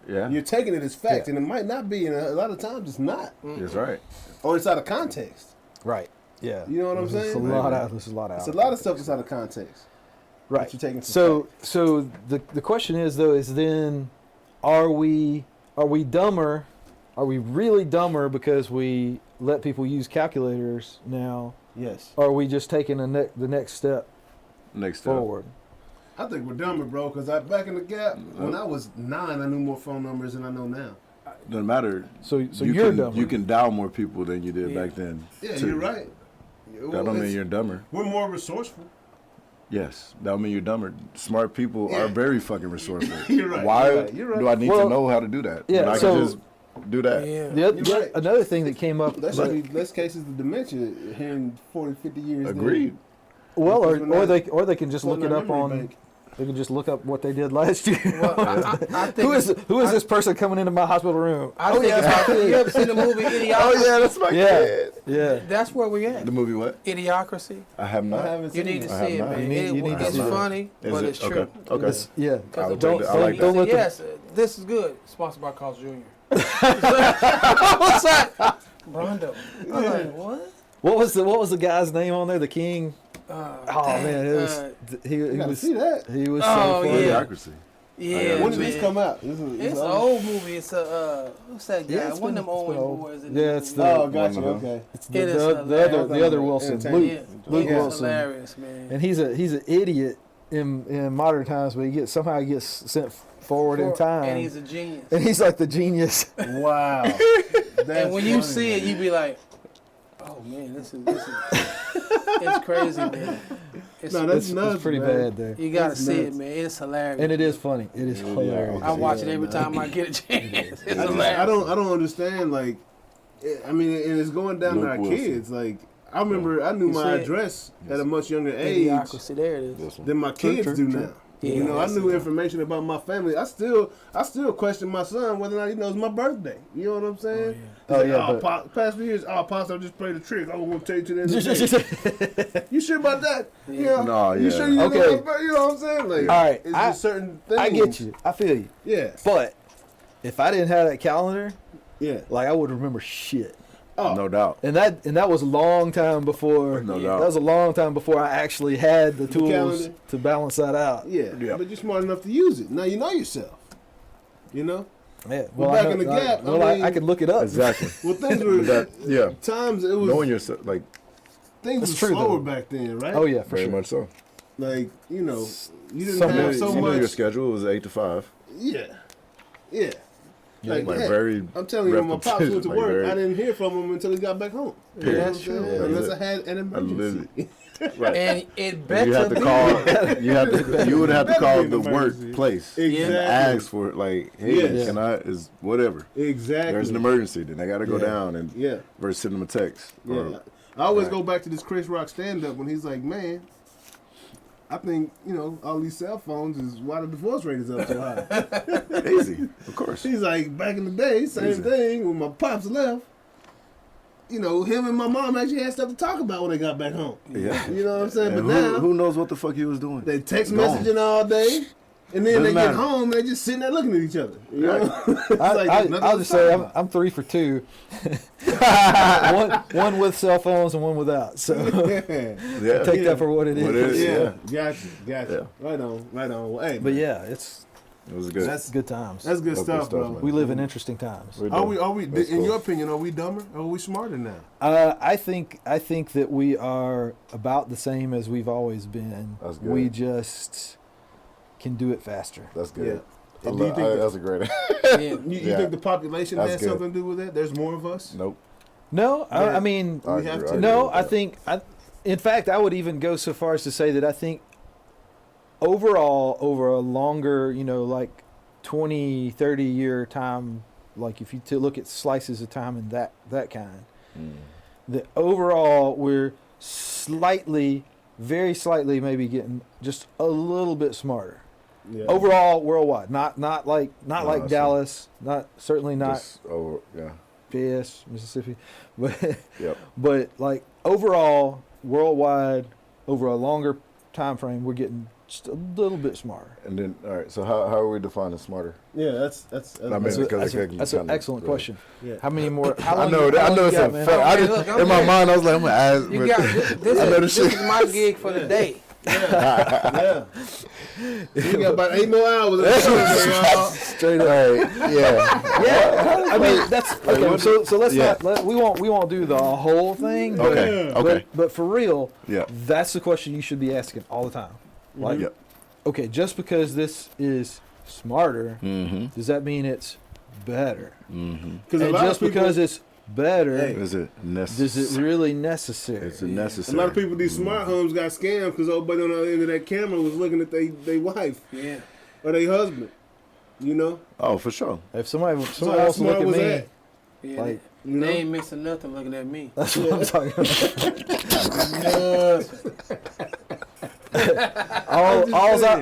Yeah. You're taking it as fact, Yeah. and it might not be. And a lot of times it's not, That's right. or it's out of context. Right. Yeah. You know what I'm There's saying? a lot of. There's a lot of. It's a lot of stuff that's out of context. Right. that you're taking for So the question is though is then are we dumber? Are we really dumber because we let people use calculators now? Yes. Or are we just taking the next step Next step. forward? I think we're dumber, bro. Because back in the gap, when I was 9, I knew more phone numbers than I know now. Doesn't matter. So you you're can, dumber. You can dial more people than you did Yeah. back then. Yeah, too. you're right. That don't mean you're dumber. We're more resourceful. Yes, that don't mean you're dumber. Smart people Yeah. are very fucking resourceful. You're right. Why You're right. do I need Well, to know how to do that? yeah, When I so- can just do that. Yeah. You're right. Another thing that came up. That's actually less cases of dementia here in 40, 50 years. Agreed. Well, Because we're not- or they can just look it up on. Bank. They can just look up what they did last year. Well, I think who is this person coming into my hospital room? I think it's you ever seen the movie Idiocracy? Oh yeah, that's my Yeah. kid. Yeah. That's where we at. The movie what? Idiocracy. I have I not. haven't You seen need it. to I have see it, not. man. You need to It's see it. funny, Is but it? it's true. Okay. It's- yeah. Because the Don't book like that. said, yes, this is good. Sponsored by Carl's Jr. What's that? Rondo. I'm like, what? What was the guy's name on there? The King. Oh dang, man, it was he You gotta was see that. he was Oh, so funny. yeah. Idiocracy. Yeah, When did man. this come out? This It's an old movie. It's a what's that guy? Yeah, it's One been- of them it's been old old. boys. Yeah, it's the- Oh, gotcha. Uh-huh. Okay. It's It is the other Wilson, Entertainment. Luke, Yeah, Luke he's Wilson, hilarious, man. and he's an idiot in modern times, but he gets sent forward in time, and he's a genius. and he's like the genius. Wow. And when you see it, you be like, "Oh man, this is it's crazy, man." No, that's It's nuts, pretty man. bad there, You gotta That's see nuts. it, man. It's hilarious. and it is funny. It is hilarious. I watch it Yeah, every man. time I get a chance. It's I hilarious. don't understand. Like, I mean, and it's going down to Luke our Wilson. kids. Like, I remember I knew You my see it? address at a much younger age Idiocracy. There it is. This one. than my kids do now. Yeah, You know, I that's knew it. information about my family. I still question my son whether or not he knows my birthday. You know what I'm saying? Oh, He's yeah, like, but- past few years, Pops, I just played a trick. I want to tell you to the end of the day. You sure about that? Yeah. No, You yeah. sure you Okay. know my birthday? You know what I'm saying? Like, All right, it's just certain things. I get you. I feel you. Yeah. But if I didn't have that calendar, Yeah. like I would remember shit. Oh, No doubt. And that was a long time before. No That doubt. was a long time before I actually had the tools calendar? to balance that out. Yeah. Yeah. But you're smart enough to use it. Now you know yourself. You know? Yeah. Well, I back in the gap, well, I mean- I could look it up. Exactly. Well, things were, Yeah. times it was, Knowing yourself, like things That's were true, slower though. back then, right? Oh yeah, for very sure. much so. Like, you know, you didn't Some have days, so you knew much. your schedule was 8 to 5. Yeah. Yeah. Like, Like heck, very. I'm telling you, when my pops went to like work, very- I didn't hear from him until he got back home. Yeah, You know what I'm that's saying? true. Yeah, Unless yeah. I had an emergency. Right. And it better You have to be. call. You would have to Better call be the an emergency. workplace Exactly. and ask for it. Like, hey, Yes. can I? Is whatever. Exactly. There's an emergency. Then I got to go Yeah. down and Yeah. versus send them a text. Yeah. Or, I always Right. go back to this Chris Rock stand up when he's like, man, I think, you know, all these cell phones is why the divorce rate is up so high. easy, of course. He's like, back in the day, same Easy. thing, when my pops left, you know, him and my mom actually had stuff to talk about when they got back home. Yeah. You know what I'm saying? And But now, who knows what the fuck he was doing? they text Gone. messaging all day, and then Doesn't they matter. get home, they just sitting there looking at each other. You know? It's like, I'll nothing to just talk say about. I'm 3 for 2. one with cell phones and one without. So Yeah. take that for what it is. What it is. Yeah, Yeah. gotcha. Right on. Well, hey, But man, yeah, it's It was good. that's good times. that's good That's stuff, good bro. stuff, man. We live in interesting times. We Are do. we? Are we? That's In cool. your opinion, are we dumber or are we smarter now? I think that we are about the same as we've always been. That's good. We just can do it faster. That's good. Yeah. I And do you love- think that- that's a great. Yeah. You Yeah. think the population That's has good. something to do with that? There's more of us. Nope. No, Yeah. I mean, I We have agree- to. agree no, with I that. think, in fact, I would even go so far as to say that I think overall, over a longer, like 20, 30 year time, like if you look at slices of time and that kind, that overall we're slightly, very slightly maybe getting just a little bit smarter. Yeah. Overall, worldwide, not like I see. Dallas, certainly not Just over. Yeah. PS, Mississippi, but Yep. but like overall, worldwide, over a longer time frame, we're getting just a little bit smarter. And then, all right. So how are we defining smarter? Yeah, that's I mean, That's, because that's an excellent question. Yeah. How many more? How I long know. you- how I long know you it's got, a man? fact. I Hey, just, look, I'm in my here. mind, I was like, I'm gonna ask. You but got this, I know this this is my gig for the day. Yeah. We got about 8 more hours. in the show, y'all. Straight up. Right. Yeah. Yeah, I mean that's okay. So let's Yeah. not we won't do the whole thing. But, Okay. Okay. But for real, Yeah. that's the question you should be asking all the time. Like, Yep. okay, just because this is smarter, Mm-hmm. does that mean it's better? Mm-hmm. Because And just because it's better, Hey. Is it is necessary? it really necessary? Is it a necessary? lot of people, these smart homes got scammed because everybody on the other end of that camera was looking at their wife Yeah. or their husband. You know? Oh, for sure. If somebody how wants to look smart at was me, that? Yeah, like, You know? they ain't missing nothing looking at me. that's what I'm talking about.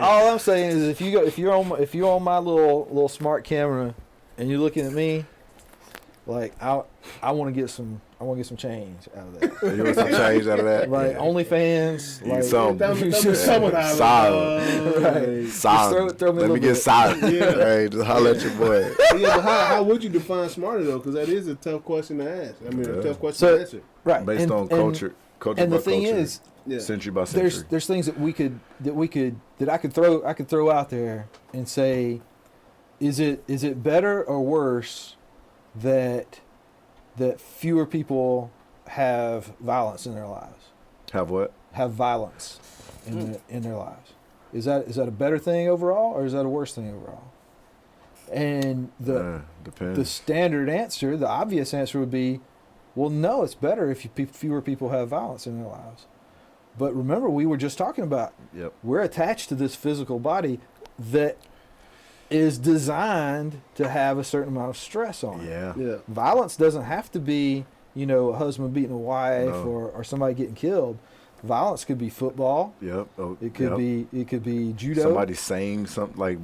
all I'm saying is if you're on my little smart camera and you're looking at me, like I want to get some change out of that. You want some change out of that? Like Yeah. OnlyFans, You like some- Tell me some of that. Solid. Right. Solid. throw me a Let me little get bit. solid. Yeah. Hey, just holler at your boy. Yeah, but how would you define smarter though? Because that is a tough question to ask. I mean, a Yeah. tough question So- to answer. right Based on culture. Culture And by the thing culture. is, Yeah. Century by century. there's things that I could throw out there and say, is it better or worse that fewer people have violence in their lives? Have what? Have violence in their lives. Is that a better thing overall, or is that a worse thing overall? And the Depends. standard answer, the obvious answer would be, well, no, it's better if fewer people have violence in their lives. But remember, we were just talking about Yep. we're attached to this physical body that is designed to have a certain amount of stress on it. Yeah. Yeah. Violence doesn't have to be, a husband beating a wife No. or somebody getting killed. Violence could be football. Yep. Oh, It could yep. be judo. Somebody saying something like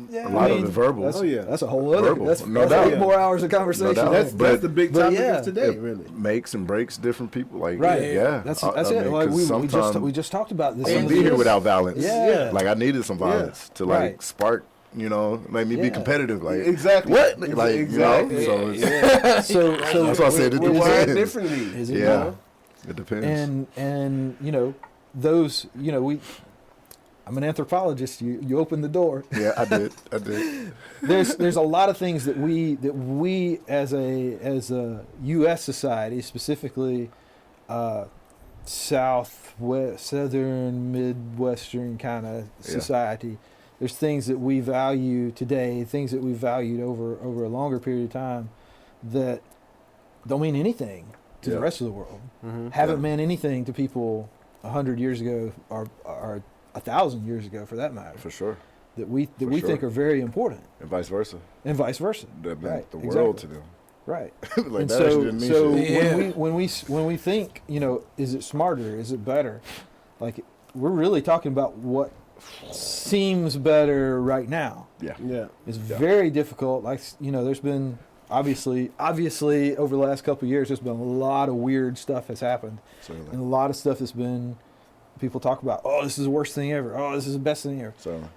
Yeah, a lot of it verbal. That's, Oh, yeah. that's a whole other. Verbal. That's, No that's doubt. 8 more hours of conversation. doubt. That's But- the big but topic yeah. of today, It really. makes and breaks different people. Like Right. yeah. That's I it. mean, Like 'cause we just talked about this. I some wouldn't of be the here years. without violence. Yeah. Like I needed some violence to like Right. spark. Maybe be Yeah. competitive. Like Exactly. what? Like Exactly. So it's, So that's why I said it what is Wired depends. differently. Is it Yeah. not? It depends. And those I'm an anthropologist. You open the door. Yeah, I did. There's a lot of things that we as a U.S. society, specifically southern, midwestern kind of society, there's things that we value today, things that we valued over a longer period of time, that don't mean anything to the rest of the world. Mm-hmm. Haven't meant anything to people 100 years ago or 1,000 years ago, for that matter. For sure. That we For sure. think are very important, And vice versa. and vice versa. That meant Right, the world exactly. to them. Right. Like And that actually didn't mean so shit. Yeah. when we think, is it smarter? Is it better? Like, we're really talking about what seems better right now. Yeah. Yeah. It's very difficult. Like, there's been obviously over the last couple of years, there's been a lot of weird stuff has happened, Certainly. and a lot of stuff that's been people talk about. Oh, this is the worst thing ever. Oh, this is the best thing ever. Certainly.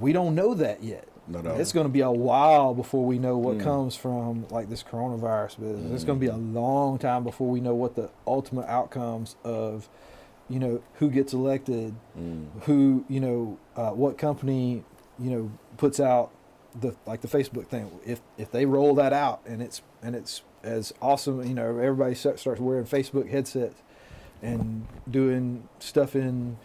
We don't know that yet. No doubt. It's going to be a while before we know what comes from like this coronavirus business. It's going to be a long time before we know what the ultimate outcomes of, who gets elected, who, what company, puts out the Facebook thing. If they roll that out and it's as awesome, everybody starts wearing Facebook headsets and doing stuff in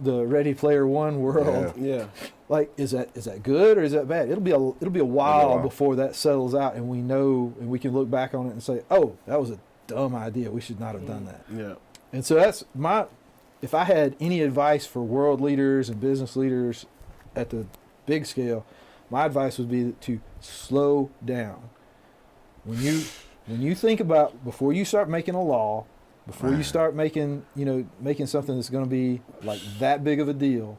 the Ready Player One world. Yeah. Like, is that good or is that bad? It'll be a while before that settles out, and we know, and we can look back on it and say, oh, that was a dumb idea. We should not have done that. Yeah. And so that's if I had any advice for world leaders and business leaders at the big scale, my advice would be to slow down. When you think about, before you start making a law, before you start making something that's going to be like that big of a deal,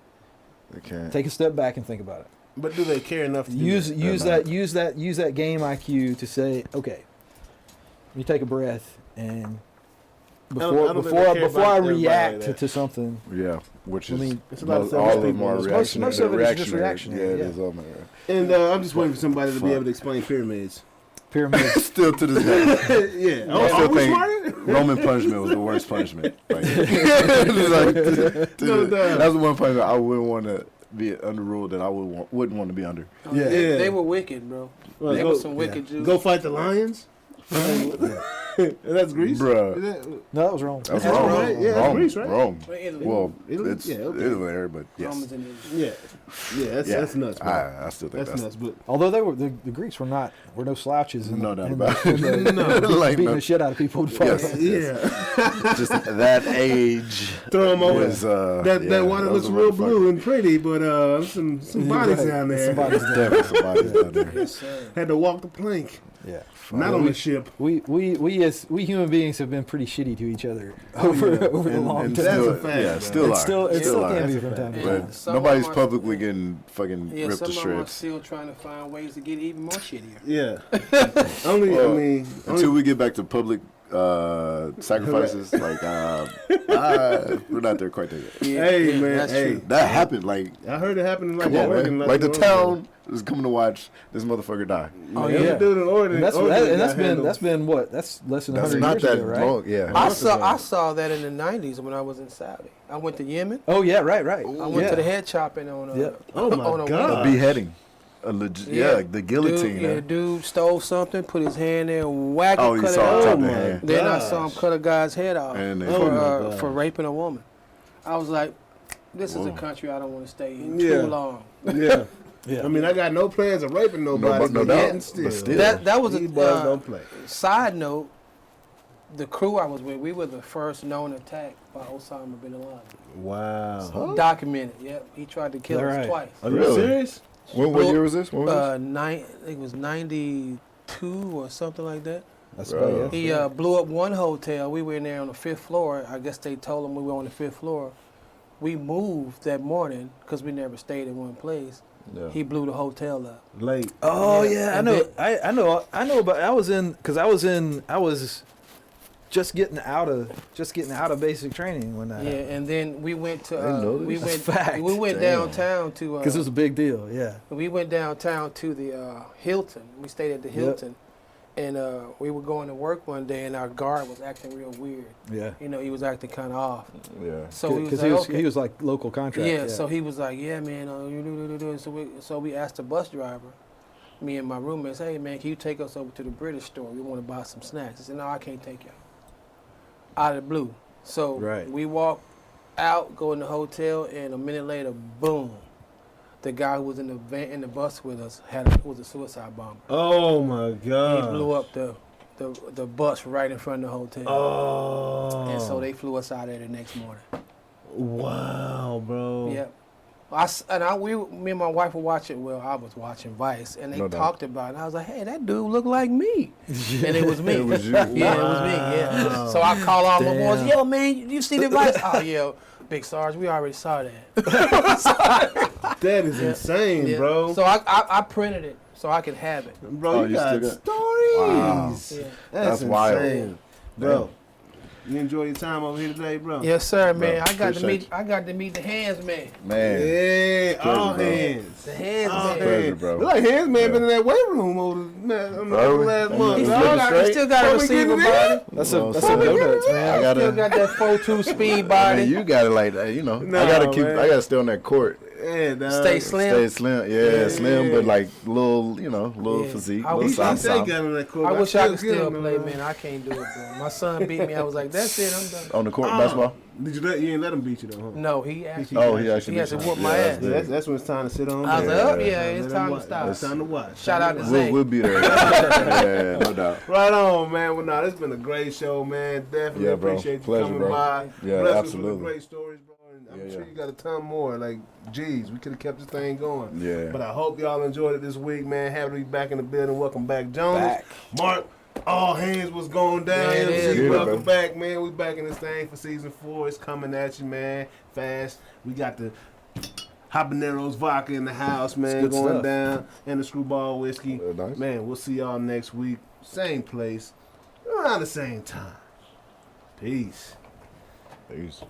They can't. take a step back and think about it. But do they care enough to Use do that game IQ to say, okay, let me take a breath and before I react to something. Yeah, which is it's a lot of stuff all of people them are want. reactionary. Most of it is just Yeah, reactionary. it is all my And I'm just waiting for somebody to be able to explain pyramids. Pyramids. Still to this day. Yeah. I still we think smarter? Roman punishment was the worst punishment. Like, that's the one punishment I wouldn't want to be under rule that I wouldn't want to be under. Oh, Yeah. They were wicked, bro. Well, They go- were some wicked Jews. Go fight the lions? That's Greece? Bruh. Is that- No, that was wrong. That's Rome, Rome. right? Yeah, that's Greece, right? Rome. Well, Italy. Well, Italy? it's Yeah, okay. Italy there, but yes. Romans and Italy. Yeah, that's nuts, bro. I still think That's nuts, but Although the Greeks were no slouches. No doubt in about the- it. in the- Like, beating no. the shit out of people. With fire. Yes. yeah. Just that age Throw 'em over. was That water looks real blue and pretty, but some bodies Right. down there. Somebody's down there. Definitely somebody's down there. Yes, sir. Had to walk the plank. Yeah. Not on the ship. We human beings have been pretty shitty to each other over the long And time. That's still, a fact, yeah, bro. still It are. still Still can are. be from time to Yeah. time. But Some of nobody's them are- publicly getting fucking Yeah, ripped some to of them are shreds still trying to find ways to get even more shittier. Yeah. Well, only until we get back to public sacrifices. Like we're not there quite there yet. Yeah, Hey, yeah, man, that's hey. true. That happened. Like, I heard it happening like come that. on, Working man. Like the the town is coming to watch this motherfucker die. Oh, Yeah, yeah. dude in Oregon. And that's Oregon that's got been handled. that's been what? That's less than That's 100 not years that ago, right? long. Yeah. I saw that in the 90s when I was in Saudi. I went to Yemen. Oh yeah, right. I went to the head chopping on a Yep. Oh, my on a God. A beheading. A legit, yeah, the guillotine. Dude stole something, put his hand there, whack Oh, it, you cut it saw off. top my the hand. Then I gosh. saw him cut a guy's head off And they- Oh, my God. for raping a woman. I was like, this is a Whoa. country I don't want to stay in Yeah. too long. Yeah. Yeah. I mean, I got no plans of raping nobody, no but doubt. yet and But still. still. That was These boys a don't play. side note. The crew I was with, we were the first known attack by Osama bin Laden. Wow. Documented. Yep, he tried to kill All us right. twice. Are you Really? serious? What year was this? When was this? I think it was 92 or something like that. That's Bro. about it. He blew up one hotel. We were in there on the 5th floor. I guess they told him we were on the 5th floor. We moved that morning because we never stayed in one place. Yeah. He blew the hotel up. Late. Oh Yeah, yeah, I and know. I know about. I was just getting out of basic training when that Yeah, happened. and then we went to I didn't know we this. went That's fact. we went Damn. downtown to Because it was a big deal. Yeah. we went downtown to the Hilton. We stayed at the Hilton, and we were going to work one day, and our guard was acting real weird. Yeah. You know, he was acting kind of off. Yeah. So we was Because like, okay. he was like local contract. Yeah, so he was like, yeah, man, you do. So we asked the bus driver, me and my roommates, hey, man, can you take us over to the British store? We want to buy some snacks. He said, no, I can't take you. Out of the blue. So Right. we walk out, go in the hotel, and a minute later, boom, the guy who was in the van, in the bus with us was a suicide bomber. Oh my God. He blew up the bus right in front of the hotel. Oh. And so they flew us out there the next morning. Wow, bro. Yep. Me and my wife were watching. Well, I was watching Vice, and they No doubt. talked about it. And I was like, "Hey, that dude looked like me," and it was me. It was you. Yeah, it was me. Yeah. So I call all my boys. Damn. Yo, man, you see the Vice? Oh, yeah, Big Sarge, we already saw that. That is insane, Yeah. bro. So I printed it so I could have it. Bro, Oh, you you got still got- stories. Yeah. That's wild. insane. Bro. You enjoy your time over here today, bro? Yes, sir, man. Bro, I got to appreciate meet. I got to meet the hands man. Man. Yeah, all bro. hands. The hands All man. Pleasure, hands. bro. Look like hands man Yeah. been in that weight room over the Bro, last he's month. looking dog. He still got Bro, a we receiver getting it in? body. That's Well, a so- donuts, man. I gotta. Still got that 4.2 speed I body. mean, you gotta like, you know. Nah, I gotta keep. man. I gotta stay on that court. Yeah, dog. Stay slim. Stay slim. Yeah, slim, Yeah. but like little, little Yeah. physique, I little wish soft, They soft. got on that court. I wish I could get still him, play, man. man. I can't do it, bro. My son beat me. I was like, that's it. I'm done. On the court, Oh. basketball. Did you ain't let him beat you though, huh? No, he actually. Oh, he actually. He had to beat whoop you. my Yeah, ass. that's Yeah, good. that's when it's time to sit on. I was there. like, oh Yeah. yeah, Let it's him time to watch. stop. It's time to watch. Shout out to Time Zay. We'll be there. Yeah, no doubt. Right on, man. Well, nah, this has been a great show, man. Definitely Yeah, bro. appreciate you Pleasure, coming bro. by. Yeah, Bless us with absolutely. the great stories, bro. And I'm Yeah, sure yeah. you got a ton more. Like, geez, we could have kept this thing going. Yeah. But I hope y'all enjoyed it this week, man. Happy to be back in the building. Welcome back, Jones. Back. Mark, all hands was going down. Yeah, it is, MC, bro. welcome back, man. We back in this thing for season 4. It's coming at you, man. Fast. We got the habaneros vodka in the house, man, good going stuff. down, and the screwball whiskey. Nice. Man, we'll see y'all next week. Same place, around the same time. Peace. Peace.